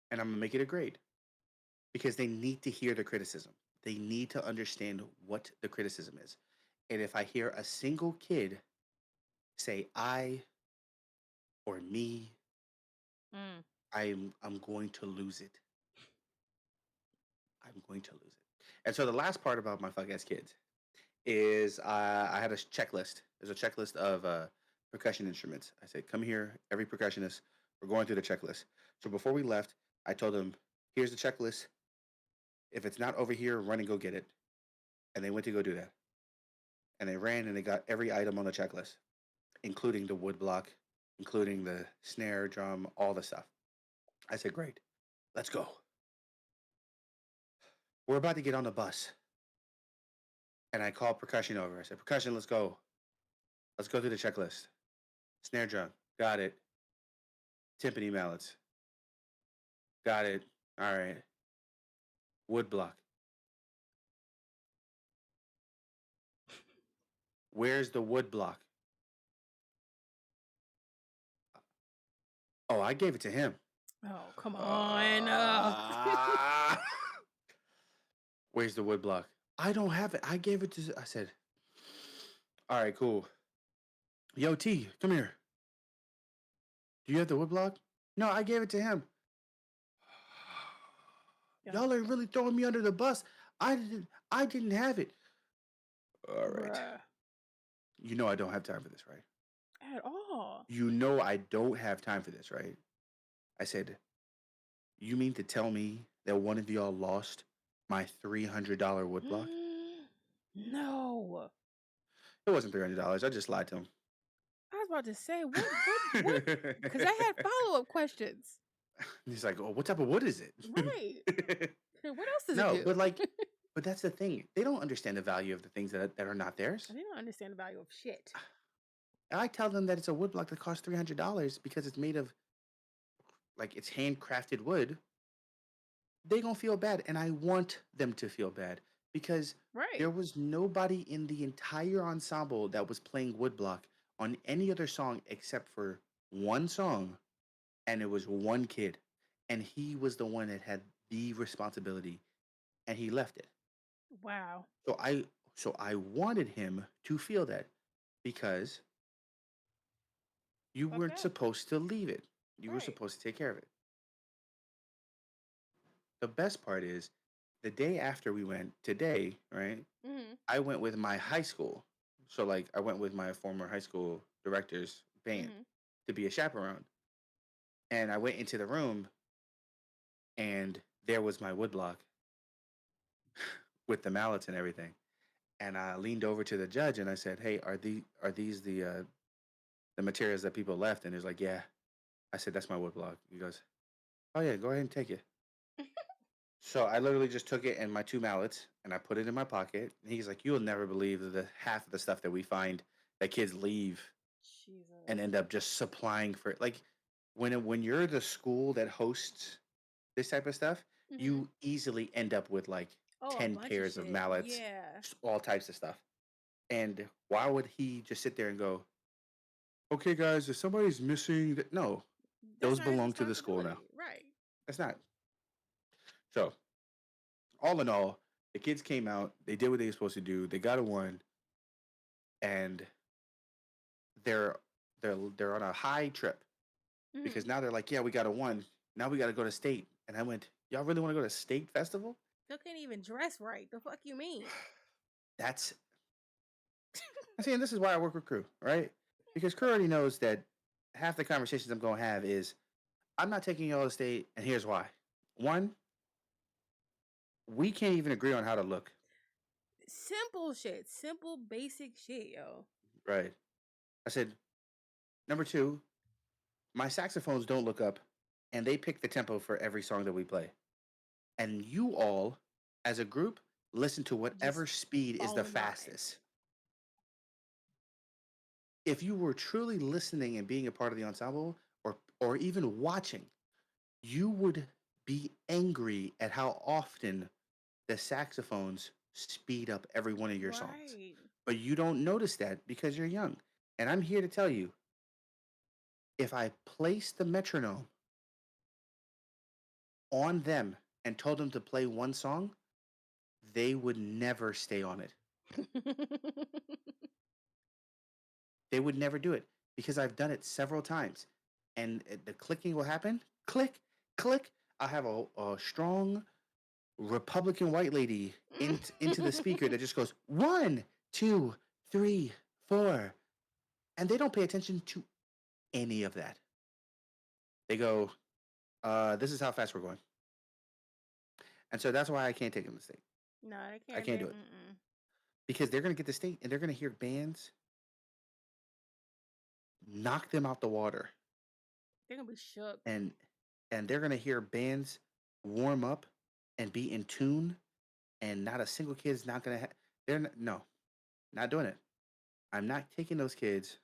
And I'm going to make it a grade because they need to hear the criticism. They need to understand what the criticism is. And if I hear a single kid say I or me, I'm going to lose it. I'm going to lose it. And so the last part about my fuck ass kids is I had a checklist. There's a checklist of percussion instruments. I said, come here, every percussionist. We're going through the checklist. So before we left, I told them, here's the checklist. If it's not over here, run and go get it. And they went to go do that. And they ran and they got every item on the checklist, including the wood block, including the snare, drum, all the stuff. I said, great, let's go. We're about to get on the bus. And I called percussion over. I said, percussion, let's go. Let's go through the checklist. Snare drum, got it. Timpani mallets, got it. All right. Wood block. Where's the wood block? Oh, I gave it to him. Oh, come on. Where's the wood block? I don't have it. I gave it to. I said, all right, cool. Yo, T, come here. Do you have the wood block? No, I gave it to him. Y'all are really throwing me under the bus. I didn't have it. All right. Bruh. You know I don't have time for this, right? At all. You know I don't have time for this, right? I said, you mean to tell me that one of y'all lost my $300 woodblock? No. It wasn't $300. I just lied to him. I was about to say, what? Because I had follow-up questions. He's like, "Oh, what type of wood is it?" Right. What else does it No, do? but that's the thing. They don't understand the value of the things that are not theirs. They don't understand the value of shit. I tell them that it's a woodblock that costs $300 because it's made of like it's handcrafted wood. They gonna feel bad, and I want them to feel bad because Right. there was nobody in the entire ensemble that was playing woodblock on any other song except for one song, and it was one kid, and he was the one that had the responsibility, and he left it. Wow. So I wanted him to feel that because you weren't Okay. supposed to leave it. You were Right. supposed to take care of it. The best part is the day after we went, today, right? Mhm. I went with my high school. So like I went with my former high school director's band Mhm. to be a chaperone. And I went into the room and there was my woodblock with the mallets and everything. And I leaned over to the judge and I said, "Hey, are these the materials that people left?" And he was like, "Yeah." I said, "That's my woodblock." He goes, "Oh yeah, go ahead and take it." So I literally just took it and my two mallets and I put it in my pocket. And he's like, "You'll never believe the half of the stuff that we find that kids leave and Jesus. end up just supplying for like when you're the school that hosts this type of stuff, Mhm. you easily end up with like Oh, a 10 bunch of pairs of shit. mallets, Yeah. all types of stuff. And why would he just sit there and go, "Okay guys, if somebody's missing that," no, That's those not his belong to the school now. responsibility. Right. That's not. So, all in all, the kids came out, they did what they were supposed to do, they got a one, and they're they're on a high trip because Mhm. now they're like, "Yeah, we got a one. Now we got to go to state." And I went, "Y'all really want to go to state festival?" They can't even dress right. The fuck you mean? That's I see, and this is why I work with crew, right? Because crew already knows that half the conversations I'm gonna have is I'm not taking y'all to state, and here's why. One, we can't even agree on how to look, Simple shit. Simple basic shit, yo. right? I said, number two, my saxophones don't look up, and they pick the tempo for every song that we play. And you all, as a group, listen to Just whatever speed is fall the in line. fastest. If you were truly listening and being a part of the ensemble, or even watching, you would be angry at how often the saxophones speed up every one of your songs. Right. But you don't notice that because you're young. And I'm here to tell you, if I placed the metronome on them and told them to play one song, they would never stay on it. They would never do it because I've done it several times. And the clicking will happen. Click, click. I have a strong Republican white lady into the speaker that just goes 1, 2, 3, 4. And they don't pay attention to any of that. They go, this is how fast we're going. And so that's why I can't take them to state. No, they I can't can't be. do it because they're going to get to state and they're going to hear bands knock them out the water, They're gonna be shook. and they're going to hear bands warm up and be in tune, and not a single kid's not going to they're no, not doing it. I'm not taking those kids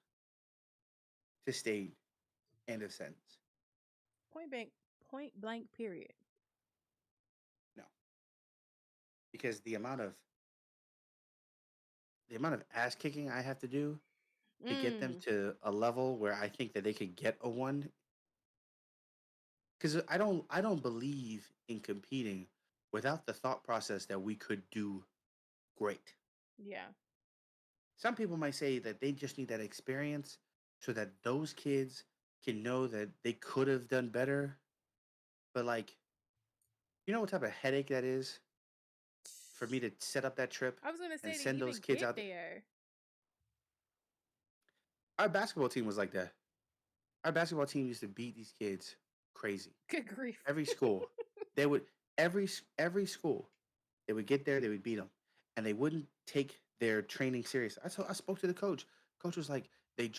to state. End of sentence. Point blank. Point blank. Period. No, because the amount of ass kicking I have to do to get them Mm. to a level where I think that they could get a one. Because I don't believe in competing without the thought process that we could do great. Yeah. Some people might say that they just need that experience so that those kids can know that they could have done better. But like, you know what type of headache that is for me to set up that trip I was gonna and say to send those even kids get out there. there. Our basketball team was like that. Our basketball team used to beat these kids crazy. Good grief. Every school, they would. every school, they would get there, they would beat them, and they wouldn't take their training serious. I spoke to the coach. Coach was like, they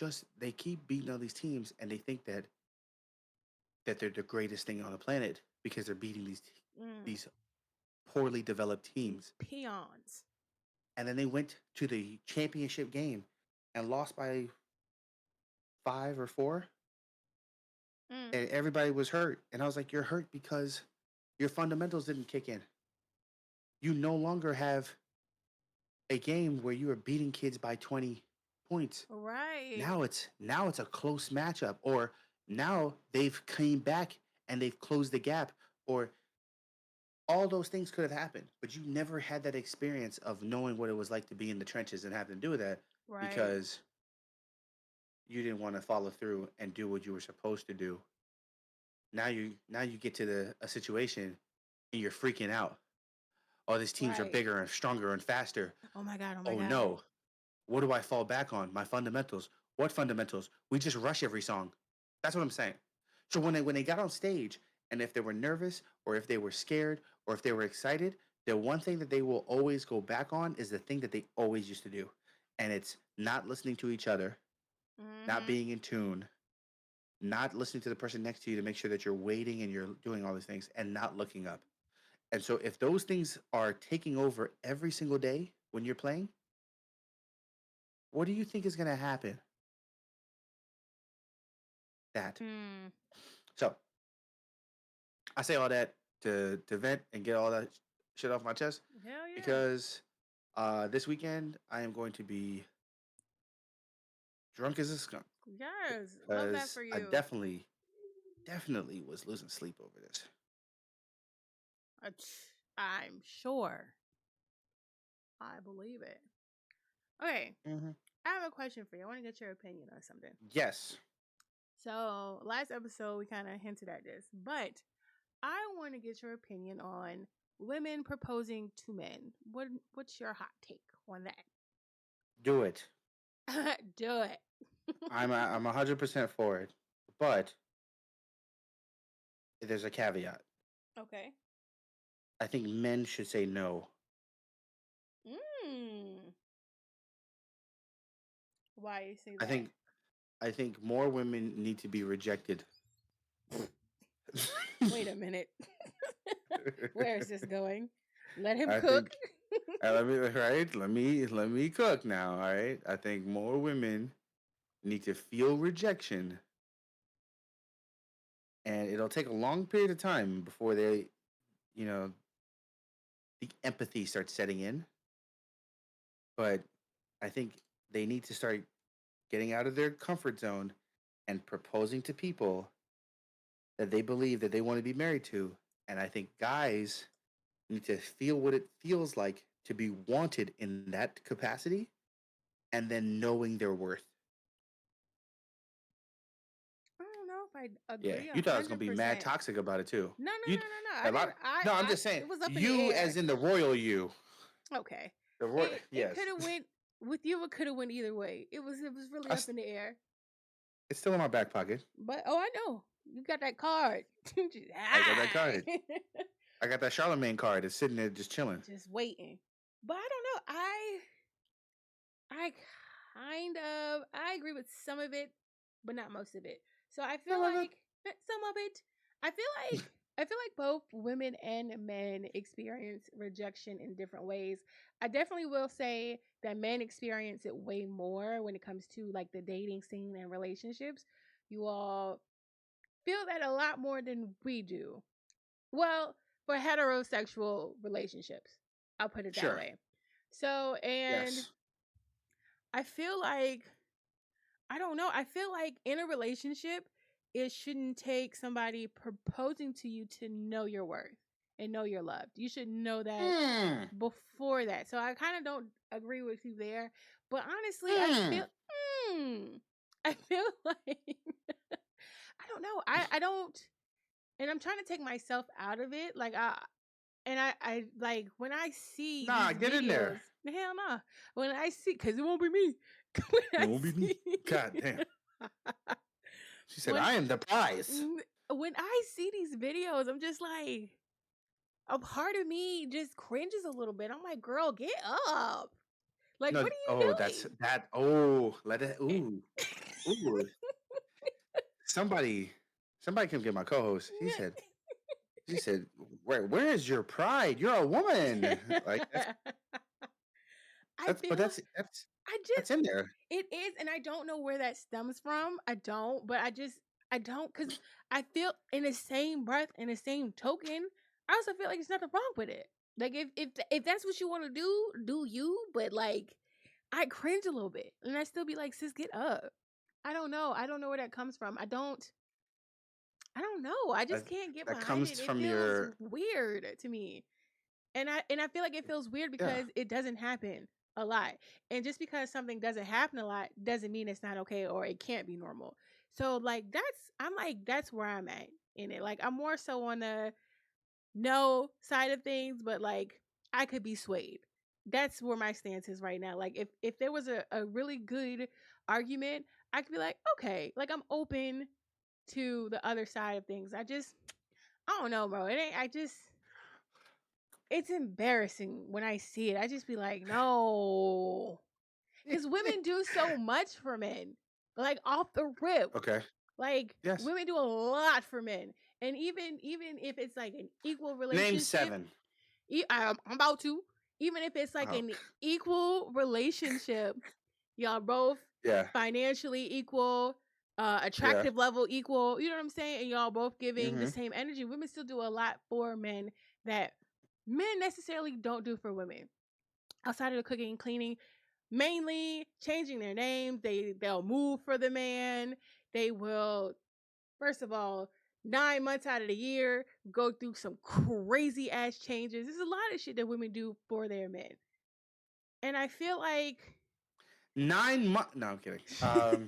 keep beating all these teams, and they think that they're the greatest thing on the planet because they're beating Mm. these poorly developed teams. Peons. And then they went to the championship game and lost by 5 or 4, Mm. and everybody was hurt. And I was like, you're hurt because your fundamentals didn't kick in. You no longer have a game where you are beating kids by 20 points. Right. Now it's a close matchup, or now they've came back and they've closed the gap, or all those things could have happened, but you never had that experience of knowing what it was like to be in the trenches and have to do that Right. because you didn't want to follow through and do what you were supposed to do. Now you get to a situation and you're freaking out. Oh, these teams are Right. bigger and stronger and faster. Oh my God. Oh my Oh God. no, what do I fall back on? My fundamentals. What fundamentals? We just rush every song. That's what I'm saying. So when they got on stage, and if they were nervous or if they were scared or if they were excited, the one thing that they will always go back on is the thing that they always used to do. And it's not listening to each other, not Mm-hmm. being in tune, not listening to the person next to you to make sure that you're waiting and you're doing all these things and not looking up. And so if those things are taking over every single day when you're playing, what do you think is going to happen? That. Mm. So I say all that to vent and get all that shit off my chest Hell yeah. because this weekend I am going to be drunk as a skunk Yes. Love that because for I you. definitely was losing sleep over this. I'm sure. I believe it. Okay. Mm-hmm. I have a question for you. I want to get your opinion on something. Yes. So, last episode, we kind of hinted at this, but I want to get your opinion on women proposing to men. What's your hot take on Do it. that? Do it. I'm 100% for it, but there's a caveat. Okay. I think men should say no. Mm. Why you say I that? think I think more women need to be rejected. Wait a minute. Where is this going? Let him I cook. think let me cook now. All right. I think more women need to feel rejection, and it'll take a long period of time before you know, the empathy starts setting in. But I think they need to start getting out of their comfort zone and proposing to people that they believe that they want to be married to. And I think guys need to feel what it feels like to be wanted in that capacity and then knowing their worth. I don't know if I Yeah, agree you thought I was gonna be mad 100%. toxic about it too. No, no, You no, no, no. I a didn't. lot. No, I'm I. just saying It was up in the you, as air. in the royal you. Okay. The royal, It yes, could have went with you. It could have went either way. It was really I, up in the air. it's still in my back pocket. But oh, I know you got that card. Just, I got that card. hi. I got that Charlemagne card. It's sitting there just chilling. Just waiting. But I don't know. I kind of I agree with some of it, but not most of it. So I feel Some of it. like some of it. I feel like I feel like both women and men experience rejection in different ways. I definitely will say that men experience it way more when it comes to like the dating scene and relationships. You all feel that a lot more than we do. Well, for heterosexual relationships, I'll put it that Sure. way. So, and Yes. I feel like I don't know. I feel like in a relationship, it shouldn't take somebody proposing to you to know your worth and know you're loved. You should know that Mm. before that. So I kind of don't agree with you there. But honestly, Mm. mm, I feel like I don't know. I don't, and I'm trying to take myself out of it. Like I like when I see Nah, these get in videos. there. Hell no. When I see, because it won't be me. When It I won't be me. see, God damn. She said, when "I am the prize." when I see these videos, I'm just like, a part of me just cringes a little bit. I'm like, girl, get up. Like, No, what are oh, you that's doing? that. Oh, let it. Ooh, ooh. Somebody, somebody come get my co-host. She said, where is your pride? You're a woman. Like I but feel I that's just in there. it is, and I don't know where that stems from. I don't, but I don't because I feel in the same breath, in the same token, I also feel like there's nothing wrong with it. Like if that's what you want to do you. But like I cringe a little bit, and I still be like, sis, get up. I don't know. I don't know where that comes from. I don't know. I just That, can't get that behind it. comes It from feels your weird to me. And I feel like it feels weird yeah. because it doesn't happen a lot. And just because something doesn't happen a lot doesn't mean it's not okay or it can't be normal. So like that's where I'm at in it. Like I'm more so on the no side of things, but like I could be swayed. That's where my stance is right now. Like if there was a really good argument, I could be like, okay, like I'm open to the other side of things. I don't know, bro. It ain't I just it's embarrassing when I see it. I just be like, no. Because women do so much for men. Like off the rip. Okay. Like Yes. women do a lot for men. And even if it's like an equal Name relationship, 7. I'm about to. Even if it's like Oh, an equal relationship, y'all both yeah. financially equal, Yeah. attractive level equal, you know what I'm saying? And y'all both giving the Mm-hmm. same energy. Women still do a lot for men that men necessarily don't do for women. Outside of the cooking and cleaning, mainly changing their names, they'll move for the man. They will, first of all, 9 months out of the year, go through some crazy ass changes. There's a lot of shit that women do for their men. And I feel like 9 months. No, I'm kidding. Never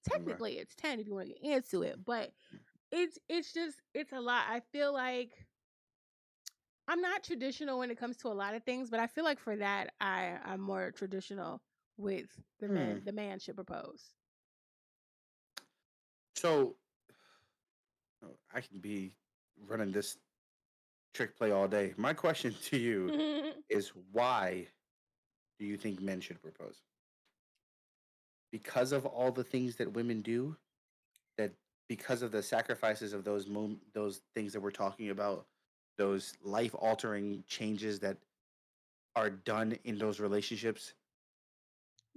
technically it's 10 if you want to get into it, but it's just it's a lot. I feel like I'm not traditional when it comes to a lot of things, but I feel like for that I'm more traditional with mind. the man should propose. So I can be running this trick play all day. My question to you is why do you think men should propose? Because of all the things that women do, that because of the sacrifices of those things that we're talking about, those life altering changes that are done in those relationships,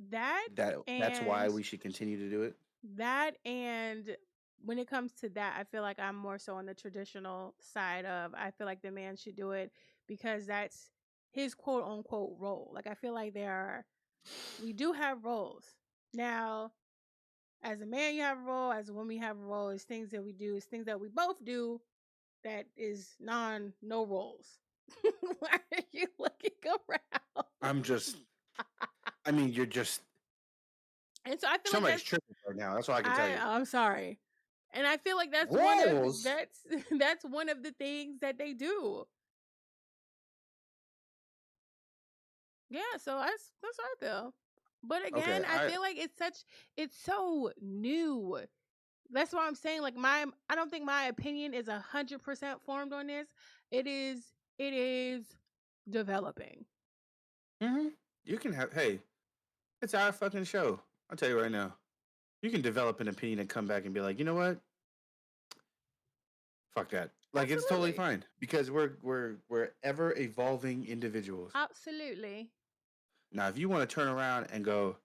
that that's why and we should continue to do it. that and when it comes to that, I feel like I'm more so on the traditional side of I feel like the man should do it because that's his quote unquote role. Like I feel like we do have roles. Now, as a man you have a role, as a woman you have a role. It's things that we do, it's things that we both do that is no roles. Why are you looking around? I'm just, I mean, you're just And so I feel like somebody's tripping right now. That's all I can tell you. I'm sorry. And I feel like Roles. that's one of the things that they do. Yeah, so that's how I feel. But again, Okay, I feel like it's so new. That's why I'm saying like I don't think my opinion is 100% formed on this. It is developing. hmm you can have. Hey, it's our fucking show. I'll tell you right now. You can develop an opinion and come back and be like, you know what? Fuck that. Like it's totally Absolutely. fine because we're ever evolving individuals. Absolutely. Now, if you want to turn around and go,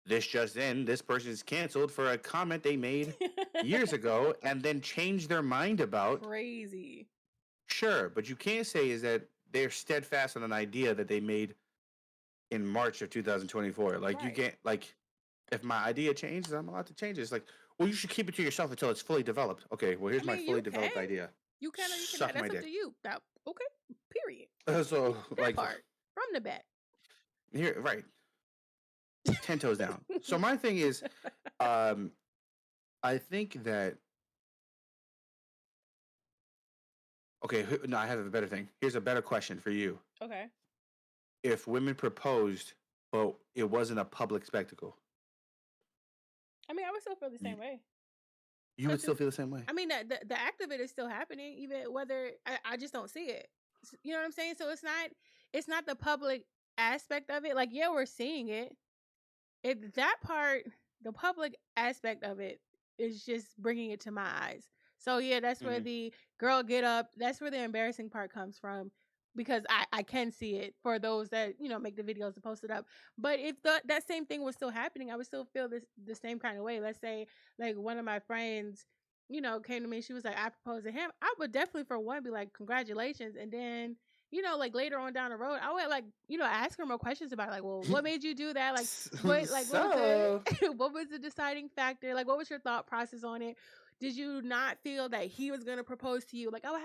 this just in, this person is canceled for a comment they made years ago and then change their mind about, Crazy. sure, but you can't say is that they're steadfast on an idea that they made in March of 2024. Like you Right. can't like if my idea changes, I'm allowed to change it. It's like, well, you should keep it to yourself until it's fully developed. Okay, well, I here's my mean, you fully can. developed idea. You can or you cannot. Suck my That's up dick. to you. That okay. Period. So, That like, part from the back. here, right, 10 toes down. So, my thing is, um, I think that, okay, no, I have a better thing. Here's a better question for you. Okay. If women proposed, but it wasn't a public spectacle, I mean, I would still feel the you, same way. you I would still, still feel the same way. I mean, the act of it is still happening, even whether I just don't see it. You know what I'm saying? So it's not the public aspect of it. Like, yeah, we're seeing it. That part, the public aspect of it is just bringing it to my eyes. So yeah, that's where Mhm. the girl get up. That's where the embarrassing part comes from, because I can see it for those that make the videos and post it up. But if that same thing was still happening, I would still feel the same kind of way. Let's say like one of my friends, came to me. She was like, I proposed to him. I would definitely for one be like, congratulations, and then like later on down the road, I would like, ask her more questions about it, like, well, what made you do that? Like, what was the So, what was the deciding factor? Like, what was your thought process on it? Did you not feel that he was gonna propose to you? Like, I would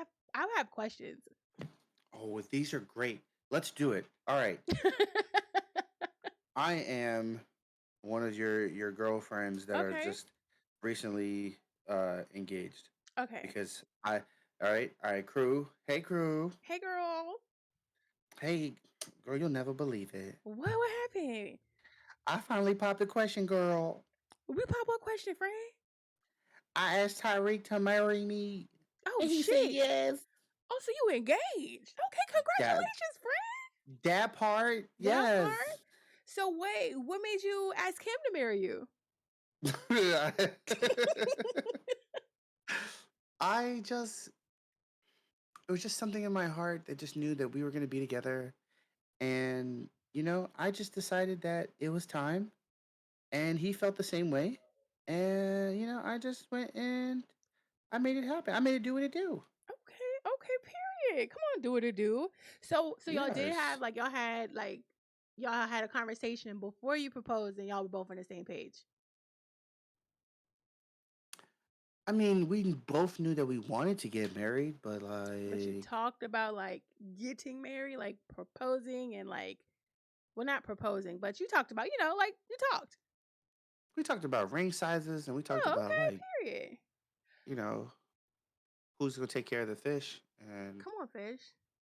have questions. oh, these are great. Let's do it. All right. I am one of your girlfriends that are Okay. just recently engaged Okay. because I all right, crew. Hey, crew. Hey, girl. Hey, girl, you'll never believe it. What happened? I finally popped the question, girl. We pop up question, friend. I asked Tyreek to marry me, Oh and he said shit. yes. Oh, so you engaged? Okay, That congratulations, friend. that part, That yes. part. So wait, what made you ask him to marry you? I just it was just something in my heart that just knew that we were going to be together, and I just decided that it was time, and he felt the same way, and I just went and I made it happen. I made it do what it do. Okay, period. Come on, do what it do. So y'all did have Yes. like y'all had a conversation before you proposed, and y'all were both on the same page. I mean, we both knew that we wanted to get married, but But you like talked about like getting married, like proposing, and like, well, not proposing, but you talked about, like you talked. we talked about ring sizes and we talked Oh, about like, okay, period. you know, who's going to take care of the fish and, Come on, fish.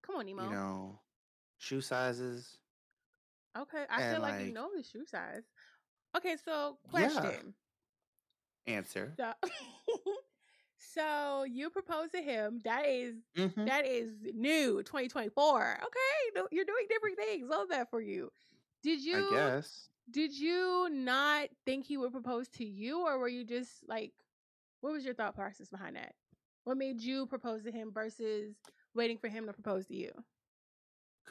Come on, you Nemo. know, shoe sizes Okay, I and feel like you like, know the shoe size. Okay, so yeah, question. answer. So, so you proposed to him. That is Mhm. that is new 2024. Okay, you're doing different things. Love that for you. Did I you guess. did you not think he would propose to you, or were you just like, what was your thought process behind that? What made you propose to him versus waiting for him to propose to you?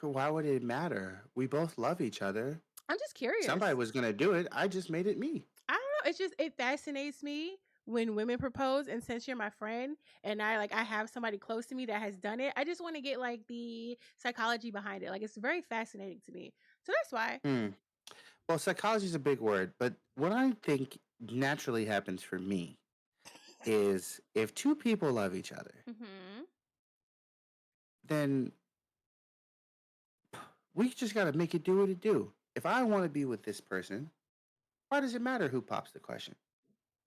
Why would it matter? We both love each other. I'm just curious. Somebody was going to do it. I just made it me. I don't know. It fascinates me when women propose, and since you're my friend and I have somebody close to me that has done it, I just want to get like the psychology behind it. Like, it's very fascinating to me. So that's why. Hmm. Well, psychology is a big word, but what I think naturally happens for me is if two people love each other, Mhm. then we just got to make it do what it do. If I want to be with this person, why does it matter who pops the question?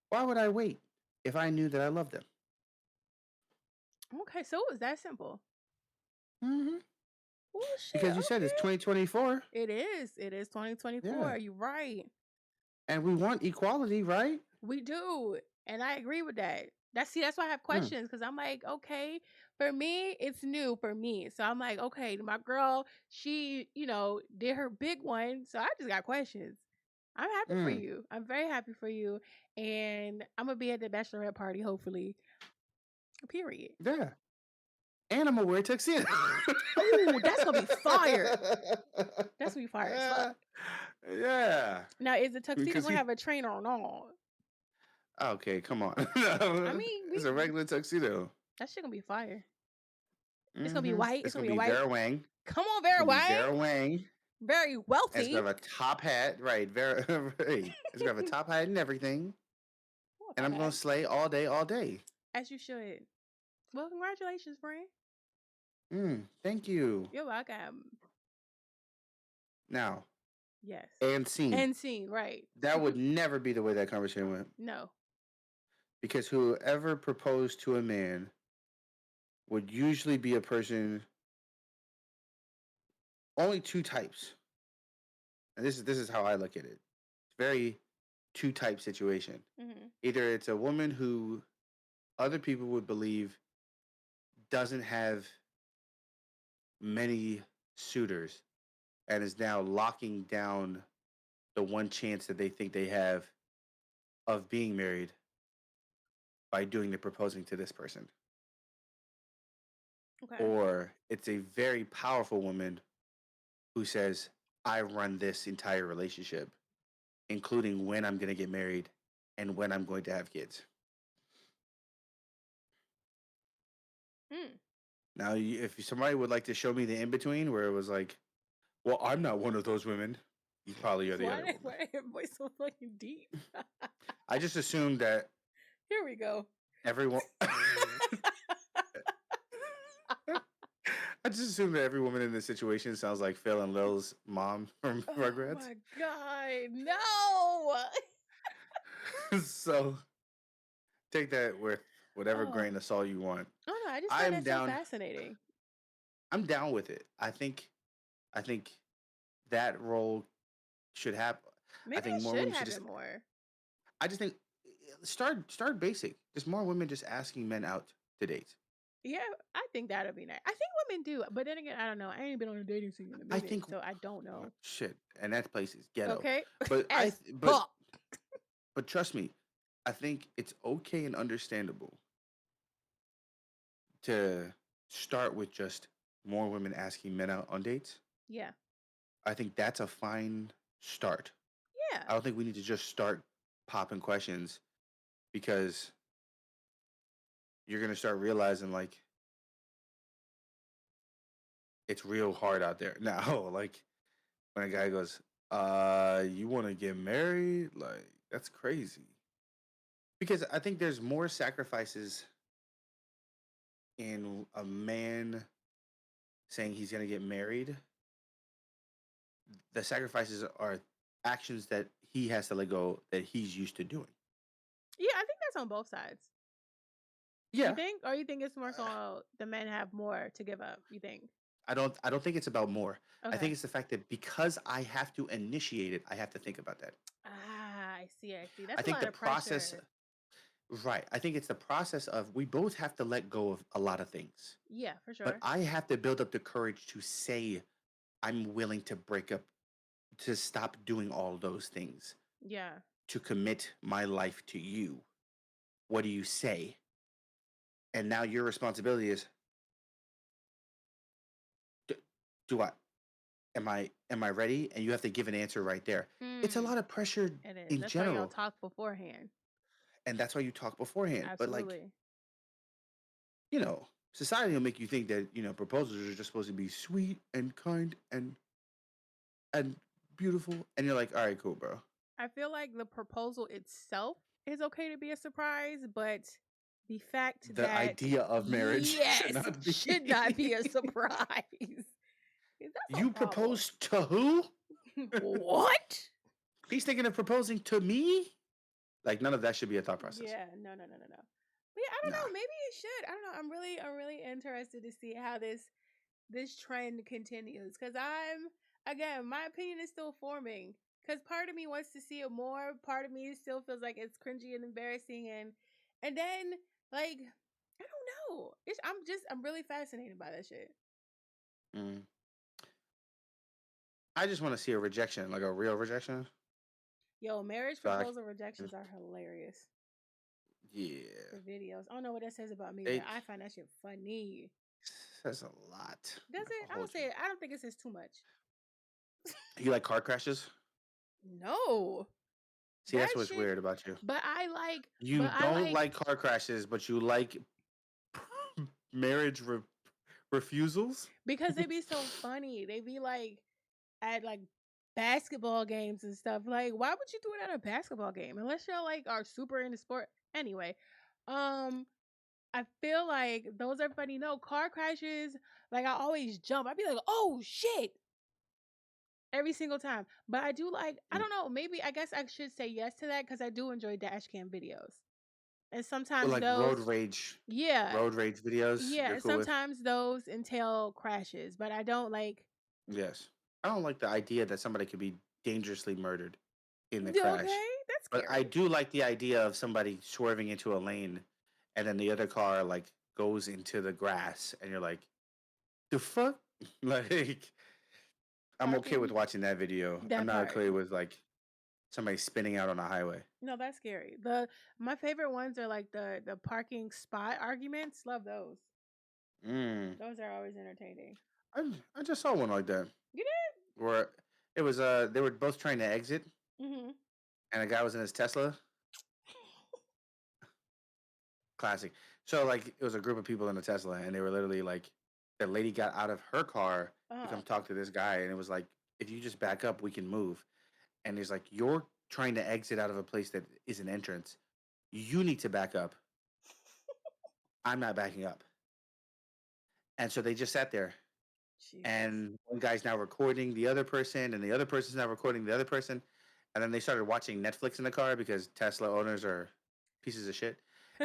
Why would I wait if I knew that I loved them? Okay, so it was that simple. Hmm. Oh shit, Because you said it's okay. 2024. It is. It is Yeah. 2024. You're right. And we want equality, right? We do. And I agree with that. That's why I have Mm. questions, because I'm like, okay, for me, it's new for me. So I'm like, okay, my girl, she, did her big one. So I just got questions. I'm happy for Mm. you. I'm very happy for you. And I'm gonna be at the bachelorette party, hopefully. Period. Yeah. And I'm gonna wear a tuxedo. Oh, that's gonna be fire. That's gonna be fire as fuck. Yeah. Now, is the tuxedo Because gonna have a trainer or not? okay, come on. I mean, It's a regular tuxedo. that shit gonna be fire. It's gonna be Hmm. white. It's It's gonna gonna be a be white. Vera Wang. Come on, It's Vera gonna be Wang. Vera Wang. Very And it's wealthy. gonna have a top hat, right? Vera, right. It's gonna have a top hat and everything. Oh, And top I'm gonna hat. slay all day, all day. As you should. Well, congratulations, friend. Thank you. You're welcome. Now, Yes. and scene. And scene, right. That would never be the way that conversation went. No. Because whoever proposed to a man would usually be a person, only two types. And this is how I look at it. It's very two type situation. Mm-hmm. Either it's a woman who other people would believe doesn't have many suitors and is now locking down the one chance that they think they have of being married by doing the proposing to this person. Okay. Or it's a very powerful woman who says, I run this entire relationship, including when I'm going to get married and when I'm going to have kids. Mm. Now, if somebody would like to show me the in between where it was like, well, I'm not one of those women, you probably are the other woman. Why your voice so fucking deep? I just assumed that Here we go. everyone. I just assume that every woman in this situation sounds like Phil and Lil's mom from Rugrats. Oh my god, no! So take that with whatever grain of salt you want. Oh no, I just find I'm that down. so fascinating. I'm down with it. I think that role should happen. Maybe I think more should women should have just. it more. I just think start basic. Just more women just asking men out to date. Yeah, I think that'll be nice. I think women do, but then again, I don't know. I ain't been on a dating scene in a I minute, think so I don't know. shit, and that place is ghetto. Okay, But as but trust me, I think it's okay and understandable to start with just more women asking men out on dates. Yeah. I think that's a fine start. Yeah. I don't think we need to just start popping questions because you're gonna start realizing like it's real hard out there now. Like when a guy goes, you wanna get married? Like, that's crazy. Because I think there's more sacrifices in a man saying he's gonna get married. The sacrifices are actions that he has to let go that he's used to doing. Yeah, I think that's on both sides. Yeah. You think? Or you think it's more so the men have more to give up, you think? I don't think it's about more. I think Okay. it's the fact that because I have to initiate it, I have to think about that. Ah, I see, I see. I That's a think lot the of process, pressure. right. I think it's the process of we both have to let go of a lot of things. Yeah, for But sure. I have to build up the courage to say I'm willing to break up, to stop doing all those things, Yeah. to commit my life to you. What do you say? And now your responsibility is do, do I am I ready? And you have to give an answer right there. It's a Hmm. lot of pressure It is. in That's why y'all general. talk beforehand. And that's why you talk beforehand. But like, Absolutely. society will make you think that, proposals are just supposed to be sweet and kind and beautiful. And you're like, all right, cool, bro. I feel like the proposal itself is okay to be a surprise, but the fact The that idea of marriage should yes not should not be a be. surprise. That's a You problem. propose to who? What? He's thinking of proposing to me? Like, none of that should be a thought process. Yeah, no, no, no, no, no. But yeah, I don't Nah. know. Maybe it should. I don't know. I'm really interested to see how this trend continues because again, my opinion is still forming. Because part of me wants to see it more. Part of me still feels like it's cringy and embarrassing, and then like I don't know. I'm really fascinated by that shit. Mm. I just want to see a rejection, like a real rejection. Yo, marriage So I proposal rejections are hilarious. Yeah. The videos. I don't know what that says about me, but It I find that shit funny. says a lot. I'm Does not it? gonna I don't hold say you. it. I don't think it says too much. You like car crashes? No. See, That that's what's shit. weird about you. But I like. You But I don't like. like car crashes, but you like marriage refusals. Because they be so funny. They be like at like basketball games and stuff. Like, why would you do it at a basketball game unless y'all like are super into sport? Anyway, um, I feel like those are funny. No car crashes. Like I always jump. I'd be like, oh shit, every single time. But I do like. I Mm. don't know. Maybe I guess I should say yes to that because I do enjoy dash cam videos. And Or sometimes like those, yeah, road rage videos. yeah, You're and cool with. sometimes those entail crashes. But I don't like. Yes. I don't like the idea that somebody could be dangerously murdered in the crash. Okay, that's But scary. I do like the idea of somebody swerving into a lane and then the other car like goes into the grass and you're like, the fuck? Like, I'm okay with Parking, watching that video. I'm that not part. okay with like somebody spinning out on a highway. No, that's scary. The My favorite ones are like the parking spot arguments. Love those. Mm. Those are always entertaining. I just saw one like that You where it was they were both trying to exit did? Mm-hmm. and a guy was in his Tesla. Classic. So like it was a group of people in a Tesla and they were literally like the lady got out of her car to come Uh-huh. talk to this guy and it was like if you just back up we can move. And he's like you're trying to exit out of a place that is an entrance. You need to back up. I'm not backing up. And so they just sat there Jesus. and one guy's now recording the other person and the other person's now recording the other person and then they started watching Netflix in the car because Tesla owners are pieces of shit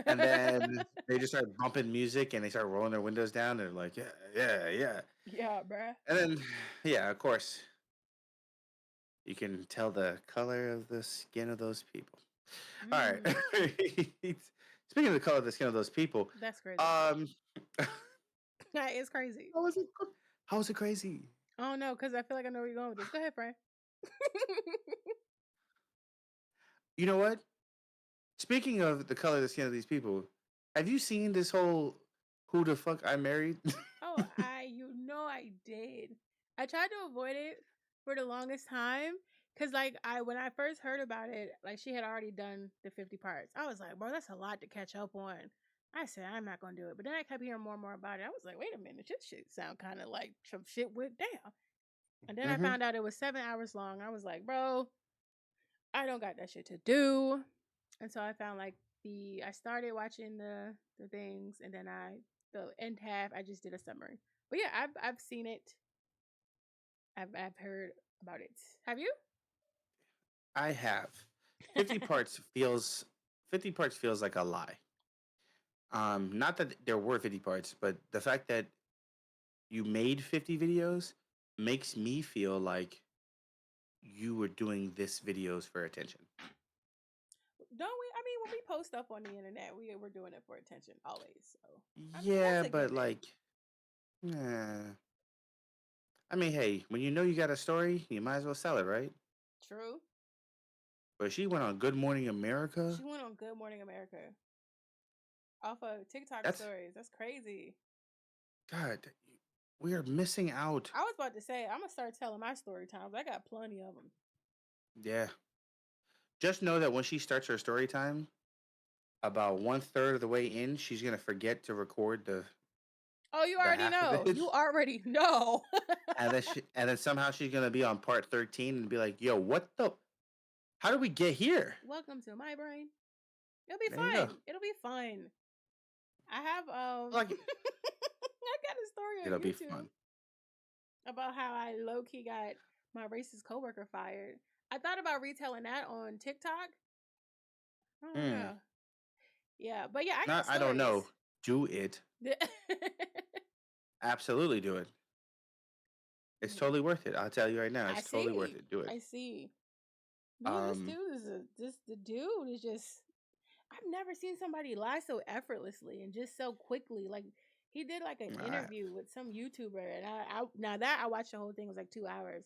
and then they just started bumping music and they started rolling their windows down. They're like yeah yeah yeah Yeah, bruh. and then yeah of course you can tell the color of the skin of those people. All right. Mm, Speaking of the color of the skin of those people, that's crazy. um That is crazy. how was it how was it crazy? Oh no, because I feel like I know where you're going with this. Go ahead, Frank. You know what? Speaking of the color of the skin of these people, have you seen this whole "Who the fuck I married"? Oh, I did. I tried to avoid it for the longest time because, like, when I first heard about it, like, she had already done the 50 parts. I was like, bro, that's a lot to catch up on. I said, I'm not gonna do it. But then I kept hearing more and more about it. I was like, wait a minute, this shit sound kind of like some shit went down. And then I Mm-hmm. found out it was 7 hours long. I was like, bro, I don't got that shit to do. And so I found like I started watching the things, and then the end half I just did a summary. But yeah, I've seen it. I've heard about it. Have you? I have 50 parts feels like a lie. Not that there were 50 parts, but the fact that you made 50 videos makes me feel like you were doing this videos for attention. Don't we? I mean, when we post stuff on the internet, we're doing it for attention always. So I mean, Yeah, that's a but given. like, eh. I mean, hey, when you know you got a story, you might as well sell it, right? True. But she went on Good Morning America. She went on Good Morning America off of TikTok That's stories. That's crazy. God. We are missing out. I was about to say I'm gonna start telling my story times. I got plenty of them. Yeah. Just know that when she starts her story time, about 1/3 of the way in, she's gonna forget to record Oh, you the already half of know. it, You already know. and then somehow she's gonna be on part 13 and be like, "Yo, what the? How did we get here?" Welcome to my brain. It'll be There you go. fun. It'll be fun. I have Like I got a story on it'll be YouTube fun. about how I low key got my racist coworker fired. I thought about retelling that on TikTok. I don't Hmm. know. Yeah, but yeah, I got Not. I don't stories. know. Do it. Absolutely do it. It's totally worth it. I'll tell you right now. I It's totally worth see. it. Do it. I see. Yeah, this Um. dude is this the dude is just I've never seen somebody lie so effortlessly and just so quickly. Like he did like an I, interview with some YouTuber, and I now that I watched the whole thing, it was like 2 hours.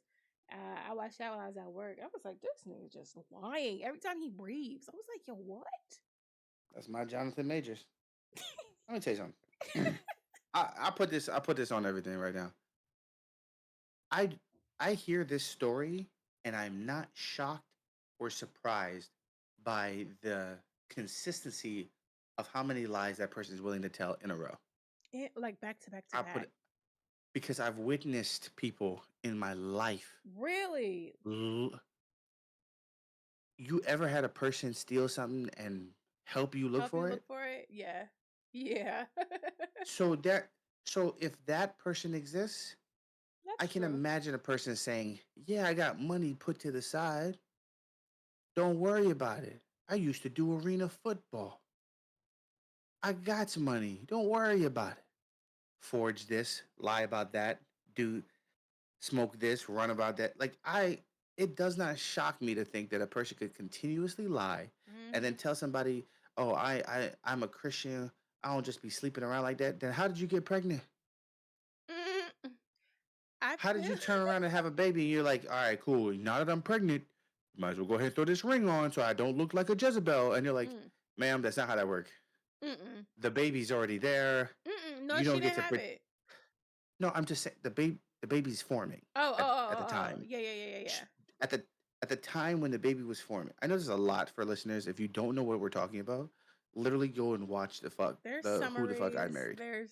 I watched that while I was at work. I was like, this nigga just lying every time he breathes. I was like, yo, what? that's my Jonathan Majors. Let me tell you something. I put this. I put this on everything right now. I I hear this story and I'm not shocked or surprised by the consistency of how many lies that person is willing to tell in a row. Like back to back to I put back. it because I've witnessed people in my life. Really? l- You ever had a person steal something and help you look Help you for look it? for it? Yeah. Yeah. So that so if that person exists, I That's can true. imagine a person saying, "Yeah, I got money put to the side. Don't worry about it. I used to do arena football. I got some money. Don't worry about it." Forge this, lie about that, do smoke this, run about that. It does not shock me to think that a person could continuously lie and then Hmm. tell somebody, "Oh, I'm a Christian. I don't just be sleeping around like that." Then how did you get pregnant? I How did feel you turn around and have a baby and you're like, all right, cool. Now that I'm pregnant, might as well go ahead and throw this ring on so I don't look like a Jezebel. And you're like, mm, ma'am, that's not how that works. mm-mm, The baby's already there. mm-mm. No, You she don't get didn't to. have it. No, I'm just saying the baby's forming Oh, oh, oh, at the oh, oh. time. Yeah, yeah, yeah, yeah, yeah. At the time when the baby was forming. I know there's a lot for listeners. If you don't know what we're talking about, literally go and watch There's the Who the Fuck I summaries. Married. There's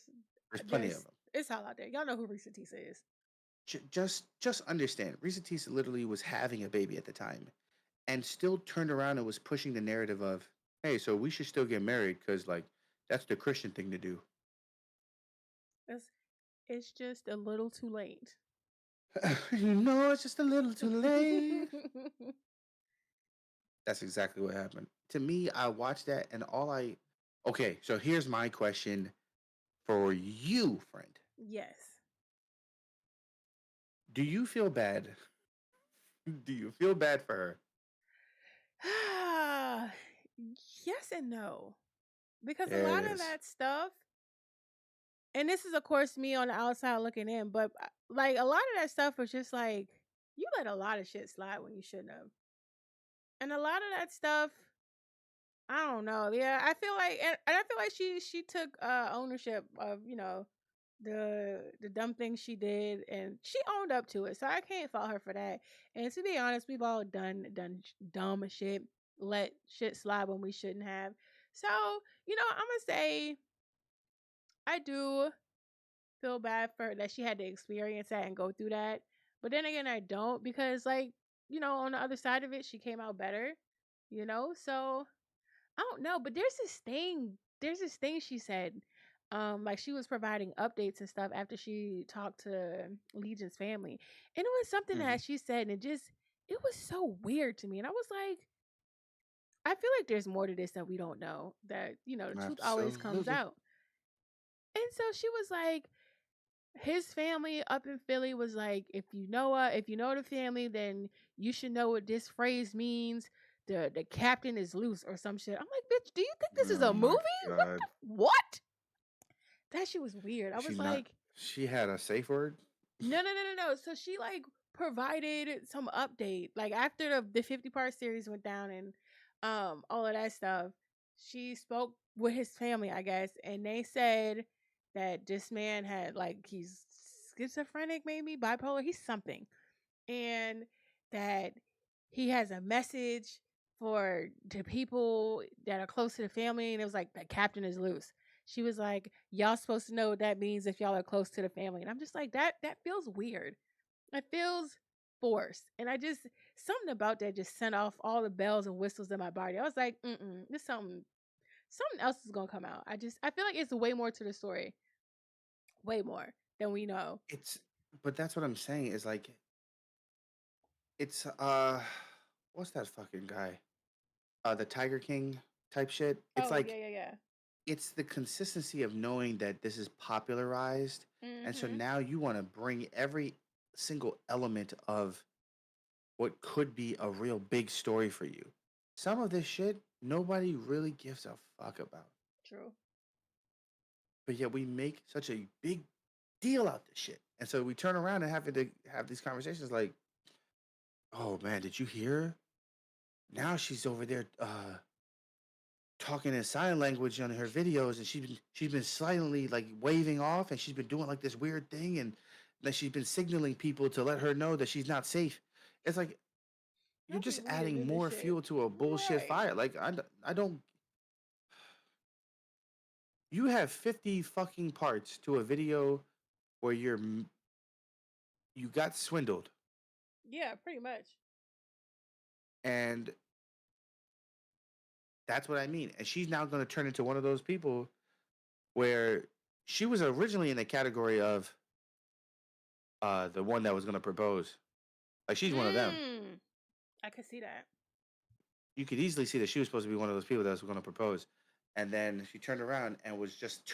plenty of There's them. it's all out there. Y'all know who Reesa Tessa is. Just understand. Reesa Tessa literally was having a baby at the time, and still turned around and was pushing the narrative of, hey, so we should still get married because like that's the Christian thing to do. It's it's just a little too late. You know, it's just a little too late. That's exactly what happened. To me, I watched that and all I okay, so here's my question for you, friend. Yes. Do you feel bad? Do you feel bad for her? Yes and no. Because a lot of Yes. that stuff, and this is of course me on the outside looking in, but like a lot of that stuff was just like you let a lot of shit slide when you shouldn't have. And a lot of that stuff, I don't know. Yeah, I feel like and I feel like she took ownership of, the dumb things she did, and she owned up to it. So I can't fault her for that. And to be honest, we've all done dumb shit, let shit slide when we shouldn't have. So, I'm gonna say I do feel bad for her that she had to experience that and go through that. But then again, I don't, because like, on the other side of it, she came out better, So I don't know, but there's this thing she said. Like she was providing updates and stuff after she talked to Legion's family. And it was something Mm-hmm. that she said, and it was so weird to me. And I was like, I feel like there's more to this that we don't know. That, the truth always comes Absolutely. out. And so she was like, his family up in Philly was like, if you know the family, then you should know what this phrase means. The captain is loose or some shit. I'm like, bitch, do you think this is Oh a movie? my What god. what? That shit was weird. I She was not like, she had a safe word? no, no, no, no, no. So she like provided some update. Like after the 50-part series went down and all of that stuff, she spoke with his family, I guess, and they said that this man had like he's schizophrenic, maybe bipolar, he's something. And that he has a message for the people that are close to the family, and it was like the captain is loose. She was like, y'all supposed to know what that means if y'all are close to the family. And I'm just like, that feels weird. It feels forced. And I just something about that just sent off all the bells and whistles in my body. I was like, this something else is gonna come out. I feel like it's way more to the story. Way more than we know. It's but that's what I'm saying is like it's what's that fucking guy? The Tiger King type shit. It's Oh yeah, like yeah, yeah. it's the consistency of knowing that this is popularized and so Mm-hmm. now you want to bring every single element of what could be a real big story for you. Some of this shit nobody really gives a fuck about. True. But yet we make such a big deal out this shit. And so we turn around and having to have these conversations like, oh man, did you hear? Now she's over there talking in sign language on her videos and she's been silently like waving off and she's been doing like this weird thing and that she's been signaling people to let her know that she's not safe. It's like you're Don't be just reading adding into more shit. fuel to a bullshit Right. fire. Like I don't you have 50 fucking parts to a video where you got swindled Yeah, pretty much. and that's what I mean. And she's now going to turn into one of those people where she was originally in the category of the one that was going to propose. Like she's one of them. Mm. I could see that. You could easily see that she was supposed to be one of those people that was going to propose, and then she turned around and was just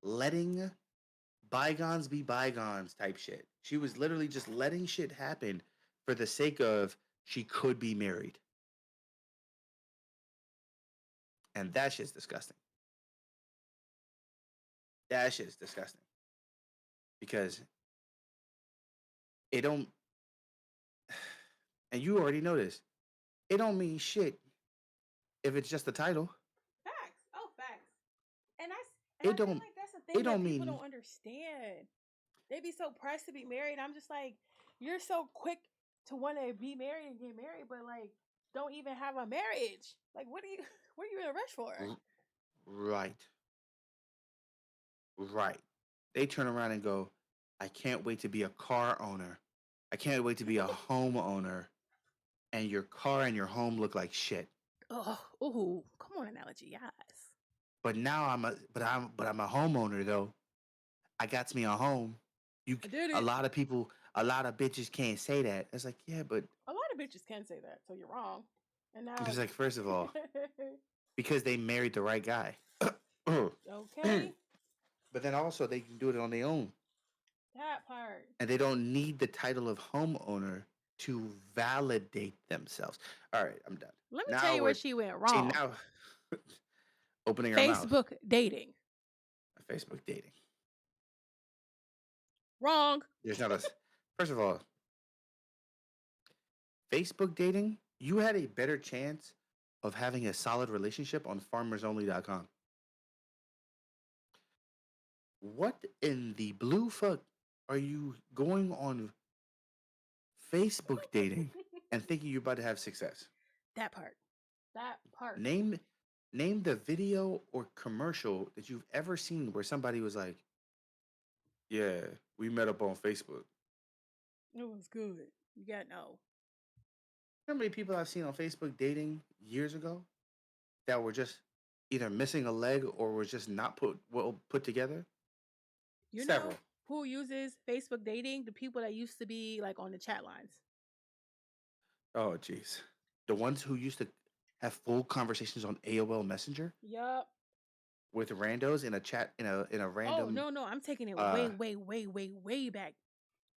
letting bygones be bygones type shit. She was literally just letting shit happen for the sake of she could be married, and that shit's disgusting. That shit is disgusting because it don't, and you already know this. It don't mean shit if it's just the title. Facts. Oh, facts. And I It feel don't. like that's the It thing that don't people mean. don't understand. They be so pressed to be married. I'm just like, you're so quick to want to be married and get married, but like, don't even have a marriage. Like, what are you in a rush for? Right. Right. They turn around and go, I can't wait to be a car owner. I can't wait to be a homeowner. And your car and your home look like shit. Oh, ooh, come on, analogy, yes. But now I'm a homeowner though. I got me a home. You I did a it. lot of people, a lot of bitches can't say that. It's like, yeah, but A lot of bitches can say that, so you're wrong. And now, it's like, first of all, because they married the right guy. okay, But then also they can do it on their own. that part. And they don't need the title of homeowner to validate themselves. All right, I'm done. Let me tell Now you where she went see wrong. now opening our mouth. Facebook dating. Facebook dating. Wrong. There's not a. First of all, Facebook dating. You had a better chance of having a solid relationship on FarmersOnly.com. What in the blue fuck are you going on Facebook dating and thinking you're about to have success? That part. That part. Name the video or commercial that you've ever seen where somebody was like, "Yeah, we met up on Facebook." It was good. You got no. How many people I've seen on Facebook dating years ago that were just either missing a leg or was just not put together? You Several. know who uses Facebook dating? The people that used to be like on the chat lines. Oh, jeez. The ones who used to have full conversations on AOL Messenger Yup. with randos in a chat in a Oh random. no, I'm taking it Uh, way back.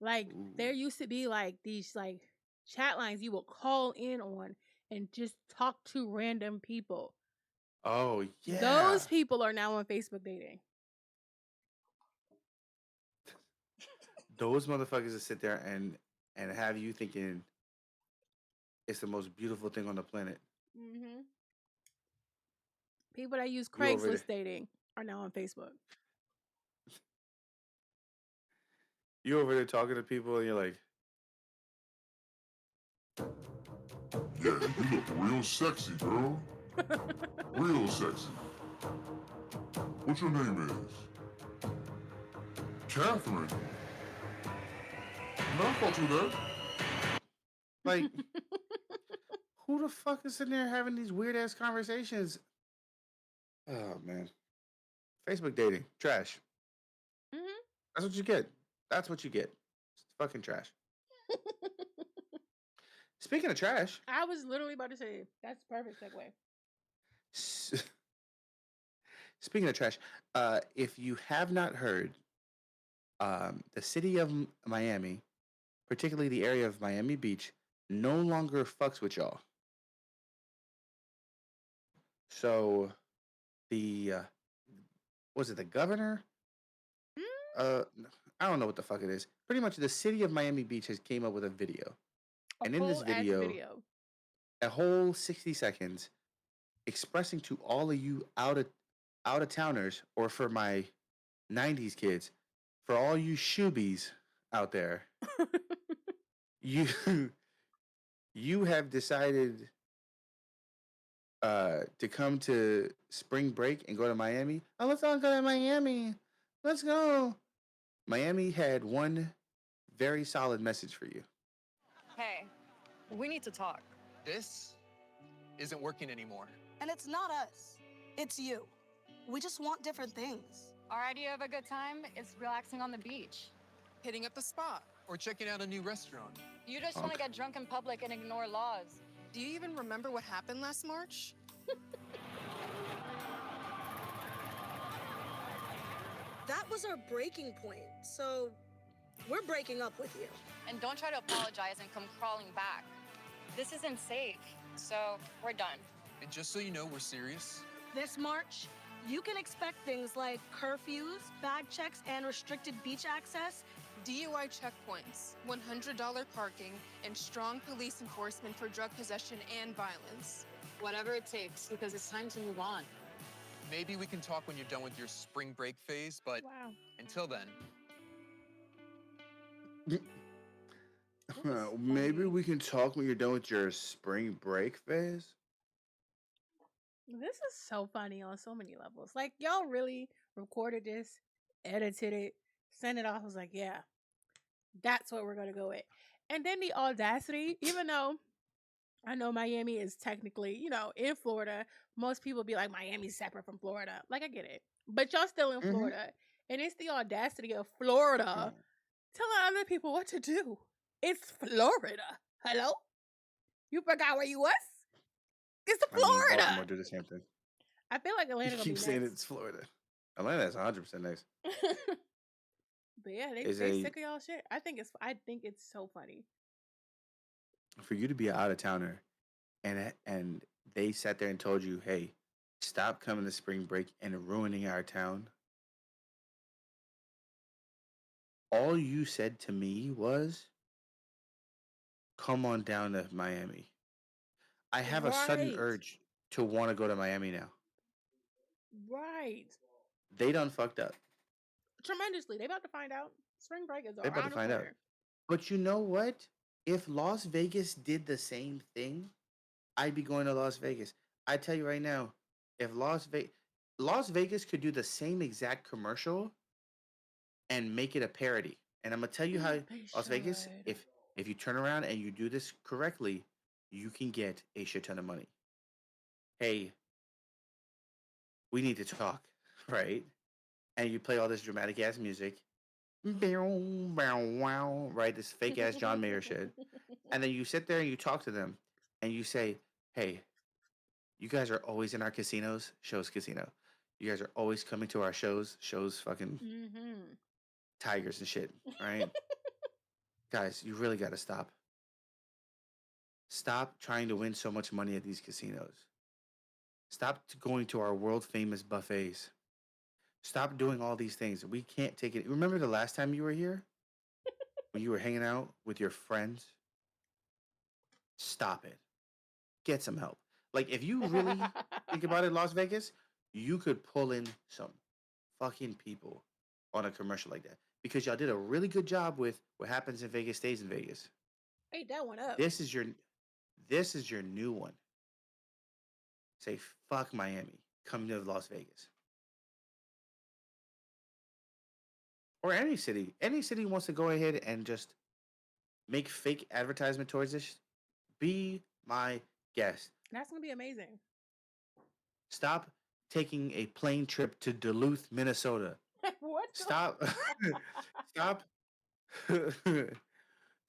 Like ooh. there used to be like these like chat lines you will call in on and just talk to random people. Oh yeah. Those people are now on Facebook dating. Those motherfuckers that sit there and have you thinking it's the most beautiful thing on the planet. Mm-hmm. People that use You over there. Craigslist dating are now on Facebook. You over there talking to people and you're like, yeah, you look real sexy, girl. Real sexy. What your name is? Catherine. No, I thought you that. like, who the fuck is sitting there having these weird ass conversations? Oh man. Facebook dating. Trash. Mm-hmm. That's what you get. That's what you get. It's fucking trash. Speaking of trash, I was literally about to say that's a perfect segue. speaking of trash, if you have not heard, the city of Miami, particularly the area of Miami Beach, no longer fucks with y'all. So the was it the governor? Uh, I don't know what the fuck it is. Pretty much, the city of Miami Beach has came up with a video, A and in this full ass video, video. a whole 60 seconds expressing to all of you out of towners, or for my '90s kids, for all you shoobies out there, you you have decided to come to spring break and go to Miami. Oh, let's all go to Miami. Let's go. Miami had one very solid message for you. Hey, we need to talk. This isn't working anymore. And it's not us. It's you. We just want different things. Our idea of a good time is relaxing on the beach. Hitting up a spot or checking out a new restaurant. You just want to get drunk in public and ignore laws. Do you even remember what happened last March? That was our breaking point, so we're breaking up with you. And don't try to apologize and come crawling back. This isn't safe, so we're done. And just so you know, we're serious. This March, you can expect things like curfews, bag checks, and restricted beach access DUI checkpoints, $100 parking, and strong police enforcement for drug possession and violence. Whatever it takes, because it's time to move on. Maybe we can talk when you're done with your spring break phase, but Wow. until then, Maybe we can talk when you're done with your spring break phase. This is so funny on so many levels. Like, y'all really recorded this, edited it, sent it off. I was like, yeah, that's what we're going to go with. And then the audacity, even though I know Miami is technically, in Florida, most people be like, Miami's separate from Florida. Like, I get it. But y'all still in Florida. And it's the audacity of Florida telling other people what to do. It's Florida. Hello? You forgot where you was? It's Florida. Baltimore do the same thing. I feel like Atlanta You gonna be keep saying next. it's Florida. Atlanta is 100% next. But yeah, they sick of y'all shit. I think it's so funny. For you to be an out of towner, and they sat there and told you, "Hey, stop coming to spring break and ruining our town." All you said to me was, "Come on down to Miami." I have a sudden Right. urge to want to go to Miami now. Right. They done fucked up. Tremendously. They about to find out. Spring break is They about around to the find out. corner. But you know what? If Las Vegas did the same thing, I'd be going to Las Vegas. I tell you right now, if Las Vegas could do the same exact commercial and make it a parody. And I'm gonna tell you how They Las Vegas, should. if you turn around and you do this correctly, you can get a shit ton of money. Hey, we need to talk, right? And you play all this dramatic ass music, right? This fake ass John Mayer shit. And then you sit there and you talk to them and you say, hey, you guys are always in our casinos, shows casino. You guys are always coming to our shows fucking tigers and shit, right? Guys, you really got to stop. Stop trying to win so much money at these casinos. Stop going to our world famous buffets. Stop doing all these things. We can't take it. Remember the last time you were here? When you were hanging out with your friends? Stop it. Get some help. Like, if you really think about it, Las Vegas, you could pull in some fucking people on a commercial like that. Because y'all did a really good job with what happens in Vegas stays in Vegas. Ate that one up. This is your new one. Say fuck Miami. Come to Las Vegas. Or any city. Any city wants to go ahead and just make fake advertisement towards this. Be my guest. That's gonna be amazing. Stop taking a plane trip to Duluth, Minnesota. What? Stop. Stop.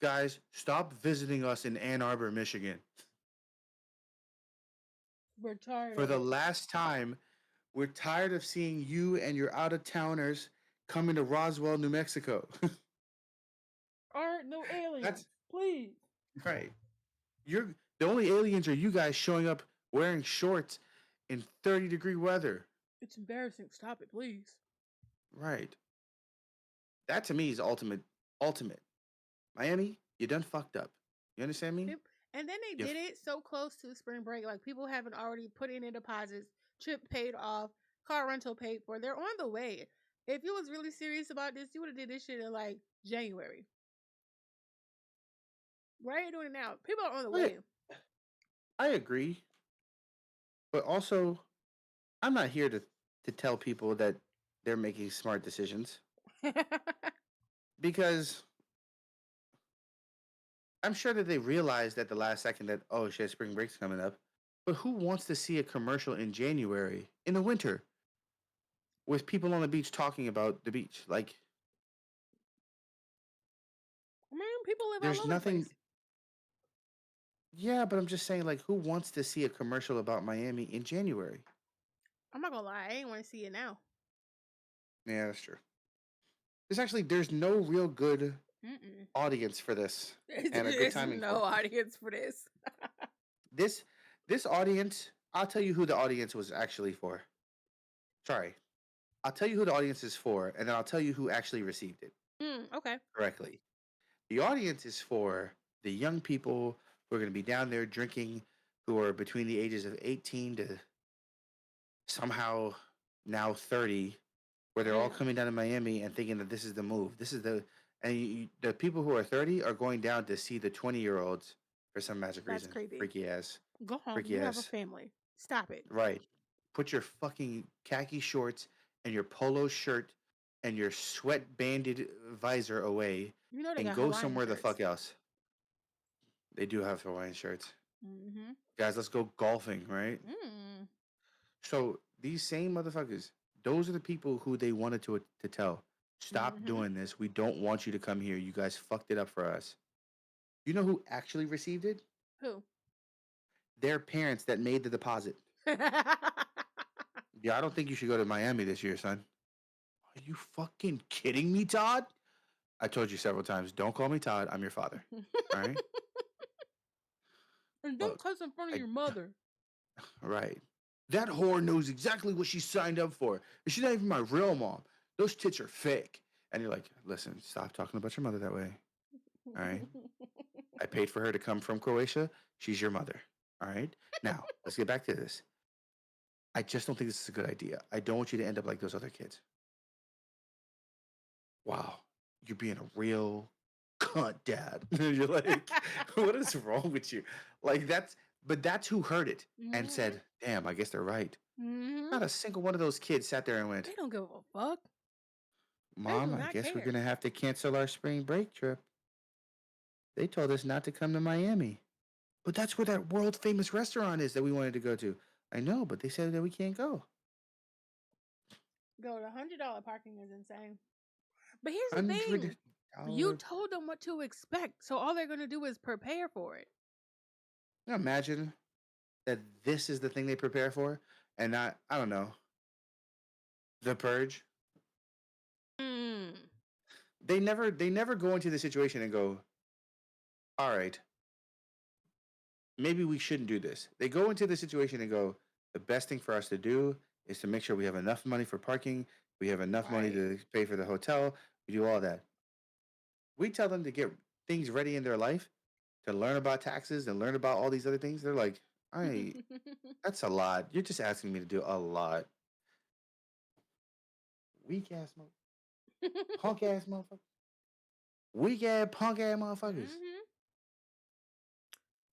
Guys, stop visiting us in Ann Arbor, Michigan. We're tired. For the last time, we're tired of seeing you and your out of towners coming to Roswell, New Mexico. Aren't no aliens. Please. Right. The only aliens are you guys showing up wearing shorts in 30-degree weather. It's embarrassing. Stop it, please. Right. That to me is ultimate. Miami, you done fucked up. You understand me? And then they did it so close to spring break. Like, people haven't already put in their deposits, trip paid off, car rental paid for. They're on the way. If you was really serious about this, you would have did this shit in like January. Why are you doing it now? People are on the way. I agree. But also, I'm not here to tell people that they're making smart decisions. Because I'm sure that they realized at the last second that, oh shit, spring break's coming up. But who wants to see a commercial in January, in the winter, with people on the beach talking about the beach? Like, I mean, people live there's all over nothing. the place. Yeah, but I'm just saying, like, who wants to see a commercial about Miami in January? I'm not gonna lie, I ain't want to see it now. Yeah, that's true. There's no real good audience for this, and a good timing. No audience for this. This audience, I'll tell you who the audience was actually for. Sorry, I'll tell you who the audience is for, and then I'll tell you who actually received it. Okay. correctly. The audience is for the young people who are going to be down there drinking, who are between the ages of 18 to somehow now 30, where they're all Damn. coming down to Miami and thinking that this is the move. This is the people who are 30 are going down to see the 20-year-olds for some magic That's reason. creepy. Freaky ass. Go home. Freaky You have a ass. family. Stop it. Right. Put your fucking khaki shorts and your polo shirt and your sweat banded visor away You know they and got go Hawaiian somewhere the shirts. fuck else. They do have Hawaiian shirts. Mm-hmm. Guys, let's go golfing, right? Mm. So these same motherfuckers, those are the people who they wanted to tell. Stop Mm-hmm. doing this. We don't want you to come here. You guys fucked it up for us. You know who actually received it? Who? Their parents that made the deposit. Yeah, I don't think you should go to Miami this year, son. Are you fucking kidding me, Todd? I told you several times, don't call me Todd. I'm your father. All right? And don't Look, cuss in front of I, your mother. right. That whore knows exactly what she signed up for. And she's not even my real mom. Those tits are fake. And you're like, listen, stop talking about your mother that way. All right? I paid for her to come from Croatia. She's your mother. All right? Now, let's get back to this. I just don't think this is a good idea. I don't want you to end up like those other kids. Wow. You're being a real cunt, dad. You're like, what is wrong with you? Like, that's who heard it and said, damn, I guess they're right. Mm-hmm. Not a single one of those kids sat there and went, They don't give a fuck. Mom, do I not guess we're care. going to have to cancel our spring break trip. They told us not to come to Miami. But that's where that world famous restaurant is that we wanted to go to. I know, but they said that we can't go. Go to $100 parking is insane. But here's the thing. $100. You told them what to expect. So all they're going to do is prepare for it. Imagine that this is the thing they prepare for and not, I don't know, The Purge. Mm. They never go into the situation and go, all right, maybe we shouldn't do this. They go into the situation and go, the best thing for us to do is to make sure we have enough money for parking, we have enough money to pay for the hotel, we do all that. We tell them to get things ready in their life, to learn about taxes and learn about all these other things. They're like, that's a lot. You're just asking me to do a lot. Weak ass motherfucker. Punk ass motherfucker. Weak ass punk ass motherfuckers. Mm-hmm.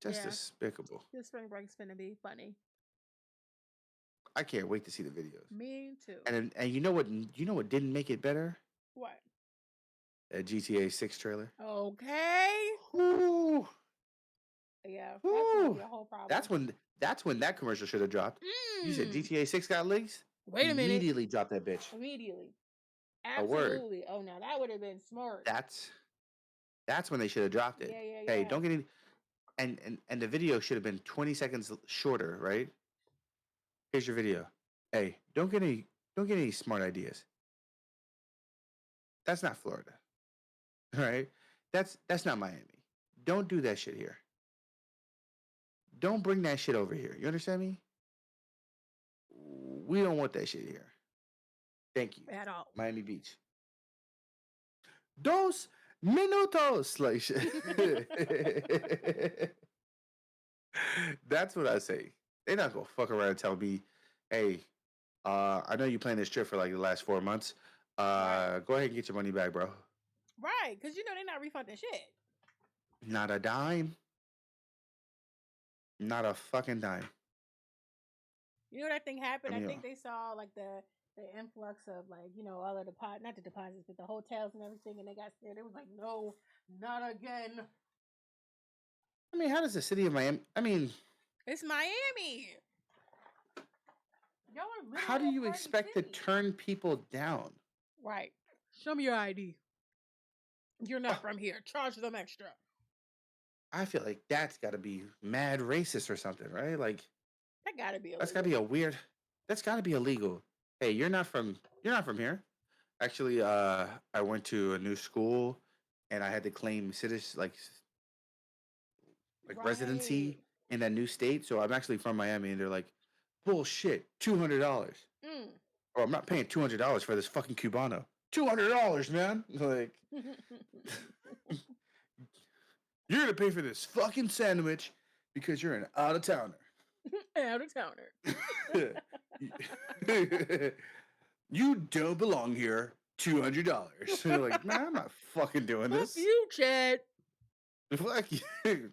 Just despicable. This spring break's gonna be funny. I can't wait to see the videos. Me too. And you know what? You know what didn't make it better? What? That GTA 6 trailer. Okay. Ooh. Yeah, that's gonna be a whole problem. That's when that commercial should have dropped. You said GTA 6 got leaks? Wait a minute. Immediately drop that bitch. Immediately. A word. Absolutely. Oh, now that would have been smart. That's when they should have dropped it. Yeah. Hey, don't get any. And the video should have been 20 seconds shorter, right? Here's your video. Hey, don't get any smart ideas. That's not Florida. All right? That's not Miami. Don't do that shit here. Don't bring that shit over here. You understand me? We don't want that shit here. Thank you. At all. Miami Beach. 2 minutos. Like shit. That's what I say. They're not gonna fuck around and tell me, hey, I know you planned this trip for like the last 4 months. Go ahead and get your money back, bro. Right, because you know they're not refunding shit. Not a dime. Not a fucking dime. You know what I think happened? I mean, I think they saw like the influx of like, you know, all of the not the deposits, but the hotels and everything, and they got scared. They was like, no, not again. I mean, how does the city of Miami? I mean, it's Miami. Y'all are how do you expect to turn people down? Right. Show me your ID. You're not from here. Charge them extra. I feel like that's got to be mad racist or something, right? Like that got to be illegal. That's got to be a weird. That's got to be illegal. Hey, you're not from here. Actually, I went to a new school, and I had to claim citizen like residency in that new state. So I'm actually from Miami, and they're like, bullshit, $200. Or I'm not paying $200 for this fucking Cubano. $200, man. Like, you're gonna pay for this fucking sandwich because you're an out of towner. Out of towner. You don't belong here. $200. Like, man, I'm not fucking doing this. Fuck you, Chad. Fuck you.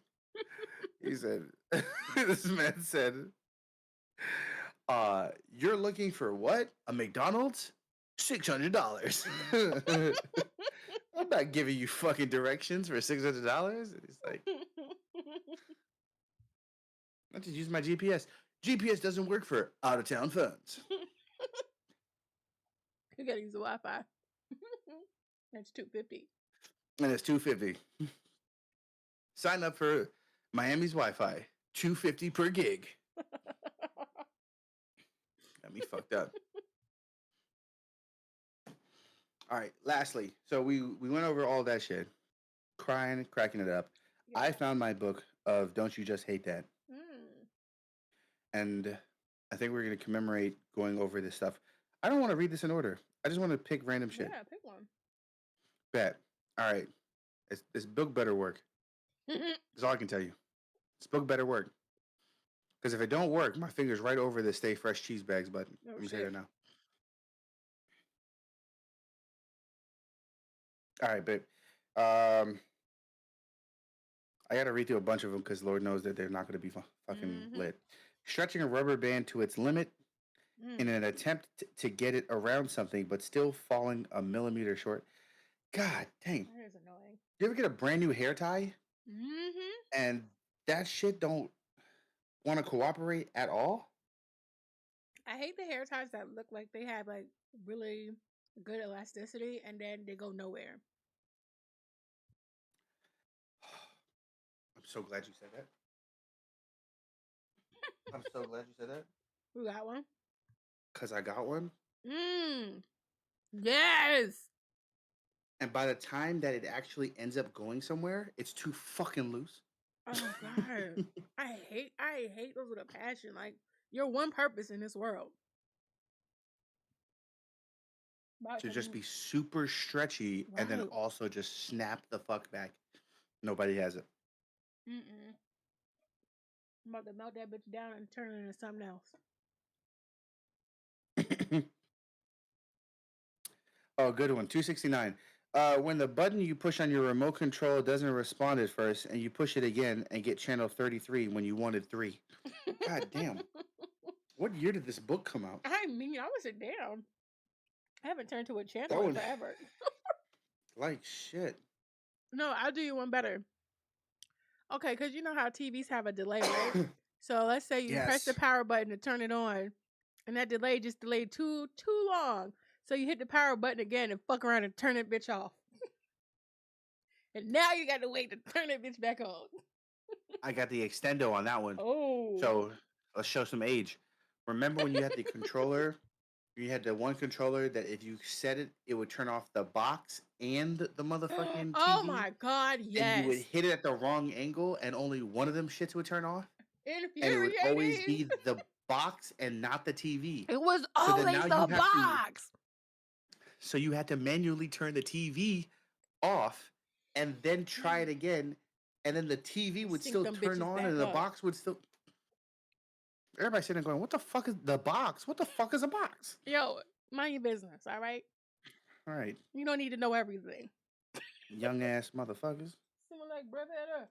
He said, this man said, you're looking for what? A McDonald's? $600. I'm not giving you fucking directions for $600. It's like, I just use my GPS. GPS doesn't work for out of town phones. You gotta use the Wi-Fi. That's $250. And it's $250. Sign up for Miami's Wi-Fi. $250 per gig. Got me fucked up. All right, lastly, so we went over all that shit. Crying, cracking it up. Yeah. I found my book of Don't You Just Hate That. And I think we're going to commemorate going over this stuff. I don't want to read this in order. I just want to pick random shit. Yeah, pick one. Bet. All right. This book better work. That's all I can tell you. This book better work. Because if it don't work, my finger's right over the Stay Fresh cheese bags button. Let me say that now. All right, babe. I got to read through a bunch of them because Lord knows that they're not going to be fucking lit. Stretching a rubber band to its limit in an attempt to get it around something, but still falling a millimeter short. God dang. That is annoying. You ever get a brand new hair tie? And that shit don't want to cooperate at all? I hate the hair ties that look like they have like really good elasticity and then they go nowhere. I'm so glad you said that. I'm so glad you said that. You got one? Because I got one. Yes. And by the time that it actually ends up going somewhere, it's too fucking loose. Oh God. I hate those with a passion. Like, you're one purpose in this world. To just be super stretchy and then also just snap the fuck back. Nobody has it. I'm about to melt that bitch down and turn it into something else. Oh, good one. 269. When the button you push on your remote control doesn't respond at first, and you push it again and get channel 33 when you wanted 3. God damn. What year did this book come out? I mean, I wasn't down. I haven't turned to a channel in forever. Like shit. No, I'll do you one better. Okay, because you know how TVs have a delay, right? So let's say you press the power button to turn it on, and that delay just delayed too long. So you hit the power button again and fuck around and turn that bitch off. And now you got to wait to turn that bitch back on. I got the extendo on that one. Oh. So let's show some age. Remember when you had the controller? You had the one controller that if you set it, it would turn off the box and the motherfucking TV. Oh my God, yes. And you would hit it at the wrong angle and only one of them shits would turn off. And it would always be the box and not the TV. It was always the box. So you had to manually turn the TV off and then try it again. And then the TV would still turn on and the box would still... Everybody's sitting there going, what the fuck is the box? What the fuck is a box? Yo, mind your business, all right? All right. You don't need to know everything. Young ass motherfuckers. Someone like brother.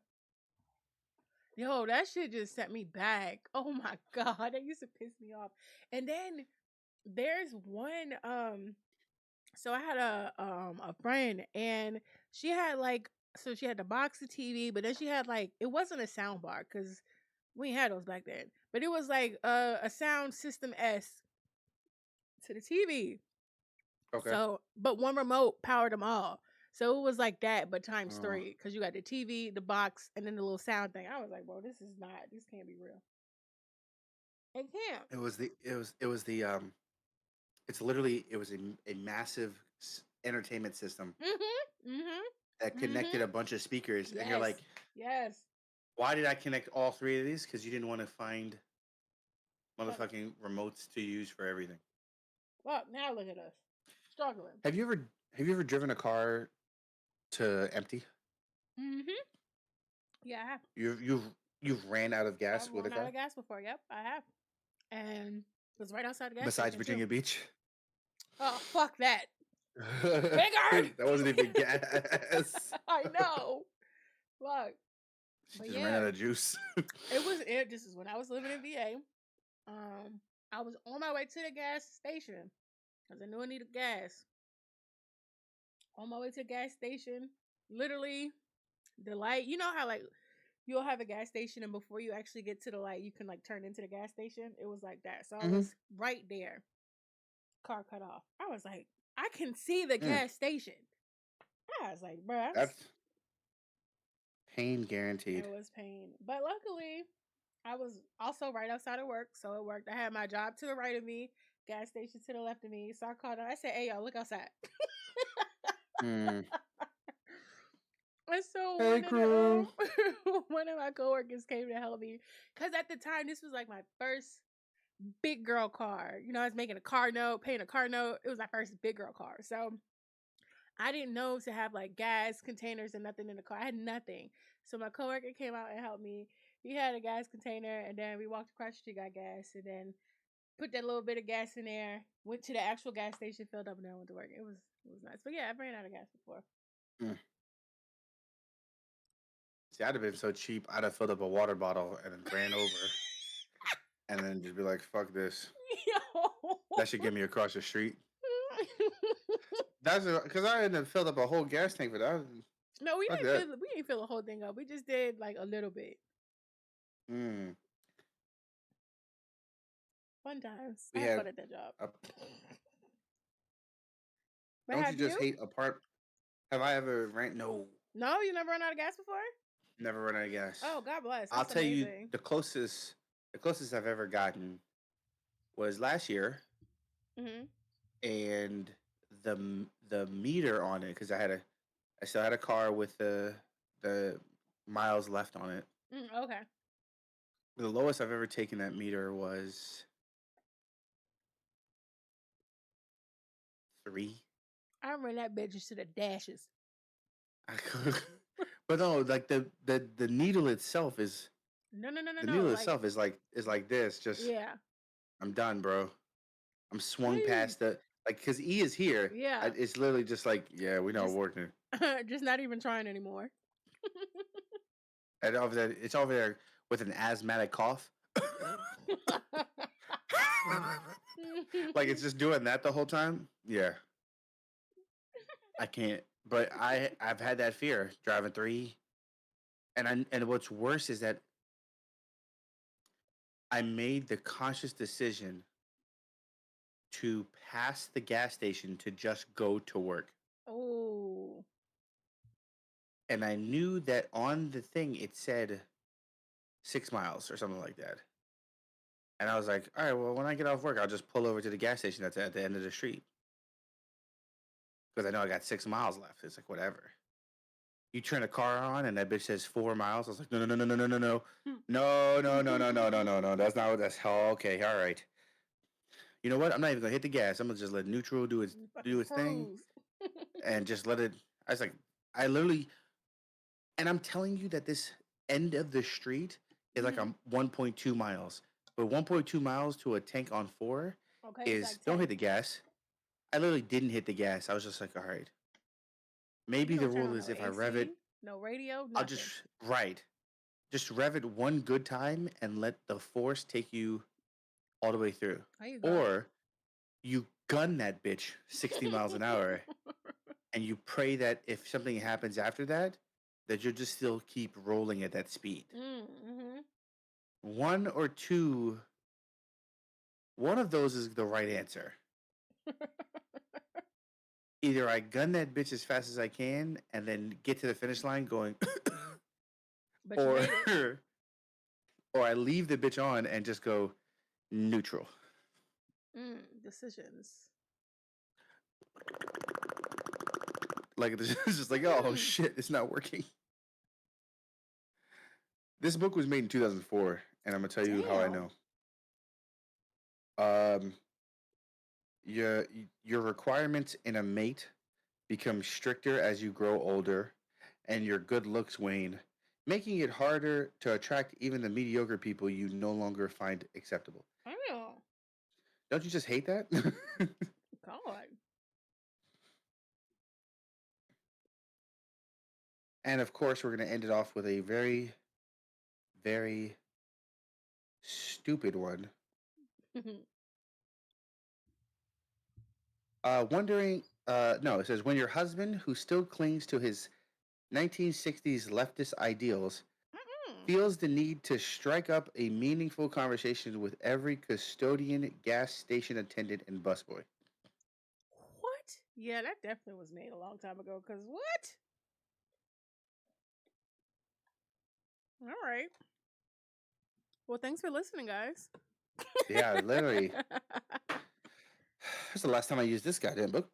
Yo, that shit just set me back. Oh my God, that used to piss me off. And then there's one, so I had a friend and she had like, so she had the box of TV, but then she had like, it wasn't a sound bar because we ain't had those back then. But it was like a sound system S to the TV. Okay. So, but one remote powered them all. So it was like that, but times 3. Because you got the TV, the box, and then the little sound thing. I was like, bro, this can't be real. It can't. It was a massive entertainment system that connected a bunch of speakers. Yes. And you're like, yes. Why did I connect all 3 of these? Because you didn't want to find motherfucking remotes to use for everything. Well, now look at us. Struggling. Have you ever Have you ever driven a car to empty? Mm-hmm. Yeah, I have. You've ran out of gas I've with a run out car of gas before. Yep, I have. And it was right outside the gas besides station too. Virginia Beach. Oh, fuck that. That Figured. wasn't even gas. I know. Fuck. She But just ran yeah, out of juice. this is when I was living in VA. I was on my way to the gas station because I knew I needed gas. On my way to the gas station, literally the light. You know how like you'll have a gas station and before you actually get to the light, you can like turn into the gas station. It was like that. So I Mhm. was right there. Car cut off. I was like, I can see the Mm, gas station. I was like, bruh, that's pain guaranteed. it was pain. But luckily, I was also right outside of work, so it worked. I had my job to the right of me, gas station to the left of me. So I called her. I said, "Hey, y'all, look outside." Mm. And so Hey, crew. one of my coworkers came to help me because at the time this was like my first big girl car. You know, I was making a car note, paying a car note. It was my first big girl car, so I didn't know to have like gas containers and nothing in the car. I had nothing. So my coworker came out and helped me. He had a gas container, and then we walked across the street, got gas, and then put that little bit of gas in there. Went to the actual gas station, filled up, and then went to work. It was nice. But yeah, I've ran out of gas before. Mm. See, I'd have been so cheap. I'd have filled up a water bottle and then ran over, and then just be like, "Fuck this." Yo. That should get me across the street. That's because I ended up filled up a whole gas tank for that. No, we Fuck didn't that. fill the whole thing up. We just did like a little bit. Mm. Fun times. I We had had. fun at that job. A, But don't you have just you? hate apart? Have I ever ran? No, No, you never run out of gas before? never run out of gas. Oh, God bless. I'll That's tell you amazing. the closest I've ever gotten was last year, Mm-hmm. and the meter on it because I still had a car with the miles left on it. Okay. The lowest I've ever taken that meter was 3. I ran that bitch to the dashes. But no, like the needle itself is No, no, no, no, the no. needle Like, itself is like this. Just yeah. I'm done, bro. I'm How swung you? past the like because E is here. Yeah. It's literally just like yeah, we not Just, working. just not even trying anymore. And it's over there with an asthmatic cough. Like it's just doing that the whole time. Yeah, I can't. But I've had that fear driving 3, and what's worse is that I made the conscious decision to pass the gas station to just go to work. Oh. And I knew that on the thing it said 6 miles or something like that. And I was like, all right, well, when I get off work, I'll just pull over to the gas station that's at the end of the street. Because I know I got 6 miles left. It's like, whatever. You turn the car on and that bitch says 4 miles. I was like, no, no, no, no, no, no, no. No, no, no, no, no, no, no, no. That's not what that's. Oh, okay, all right. You know what? I'm not even gonna hit the gas. I'm gonna just let neutral do its thing, and just let it. I was like, I literally, and I'm telling you that this end of the street is like a 1.2 miles, but 1.2 miles to a tank on 4 Okay, is like don't hit the gas. I literally didn't hit the gas. I was just like, all right. Maybe you the don't turn rule on is no if I rev it, AC, no radio, I'll nothing. just rev it one good time and let the force take you all the way through. There you go. Or you gun that bitch 60 miles an hour and you pray that if something happens after that, that you'll just still keep rolling at that speed. Mm-hmm. One or two, one of those is the right answer. Either I gun that bitch as fast as I can and then get to the finish line going, But or you made it. or I leave the bitch on and just go neutral. Decisions. Like it's just like, oh shit, it's not working. This book was made in 2004, and I'm gonna tell you how I know. Your requirements in a mate become stricter as you grow older and your good looks wane, making it harder to attract even the mediocre people you no longer find acceptable. Oh, Don't you just hate that? God. And of course, we're going to end it off with a very, very stupid one. No, it says when your husband, who still clings to his 1960s leftist ideals, feels the need to strike up a meaningful conversation with every custodian, gas station attendant, and busboy. What? Yeah, that definitely was made a long time ago. Cause what? All right. Well, thanks for listening, guys. Yeah, literally. That's the last time I used this goddamn book.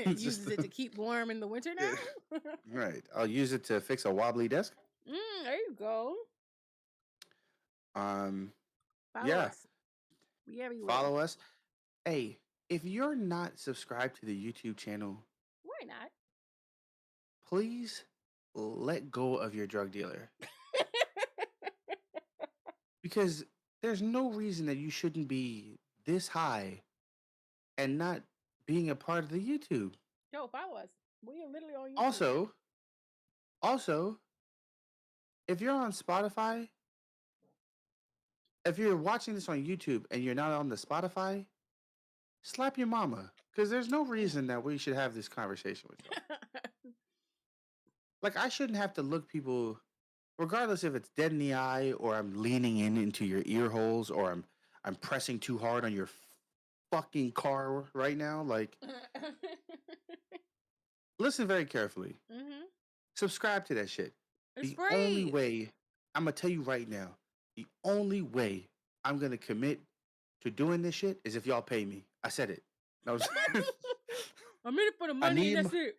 Uses it to keep warm in the winter now. Right. I'll use it to fix a wobbly desk. There you go. Follow Yeah. us. Follow us. Hey, if you're not subscribed to the YouTube channel, why not? Please let go of your drug dealer. Because there's no reason that you shouldn't be this high and not being a part of the YouTube. Yo, follow us. We are literally on YouTube. Also, if you're on Spotify, if you're watching this on YouTube and you're not on the Spotify, slap your mama. Because there's no reason that we should have this conversation with you. Like, I shouldn't have to look people, regardless if it's dead in the eye or I'm leaning into your ear holes or I'm pressing too hard on your fucking car right now. Like, listen very carefully. Subscribe to that shit. It's the only way, I'm going to tell you right now, the only way I'm going to commit to doing this shit is if y'all pay me. I said it. No, I'm in it for the money and that's it.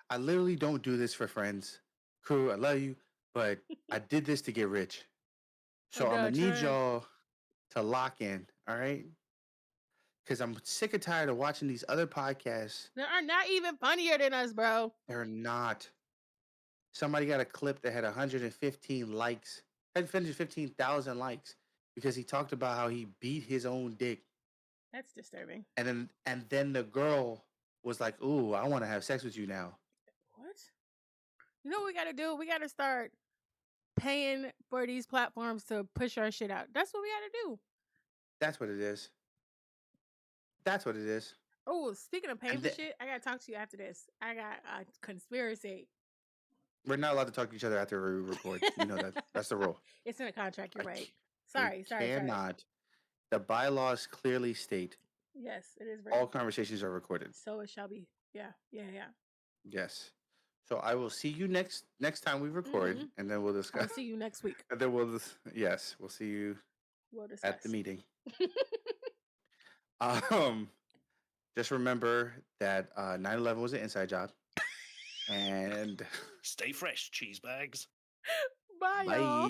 I literally don't do this for friends. Crew, I love you, but I did this to get rich. So I'm going to need y'all to lock in, all right? Because I'm sick and tired of watching these other podcasts. They are not even funnier than us, bro. They're not. Somebody got a clip that had 115 likes, 115,000 likes, because he talked about how he beat his own dick. That's disturbing. And then the girl was like, "Ooh, I want to have sex with you now." What? You know what we got to do? We got to start paying for these platforms to push our shit out. That's what we got to do. That's what it is. That's what it is. Oh, speaking of paying for shit, I got to talk to you after this. I got a conspiracy. We're not allowed to talk to each other after we record. You know that. That's the rule. It's in the contract. You're right. Sorry. Cannot. The bylaws clearly state. Yes, it is. All conversations are recorded. So it shall be. Yeah. Yes. So I will see you next time we record, and then we'll discuss. I'll see you next week. And then we'll see you at the meeting. Just remember that 9/11 was an inside job. And stay fresh, cheese bags. Bye. Y'all.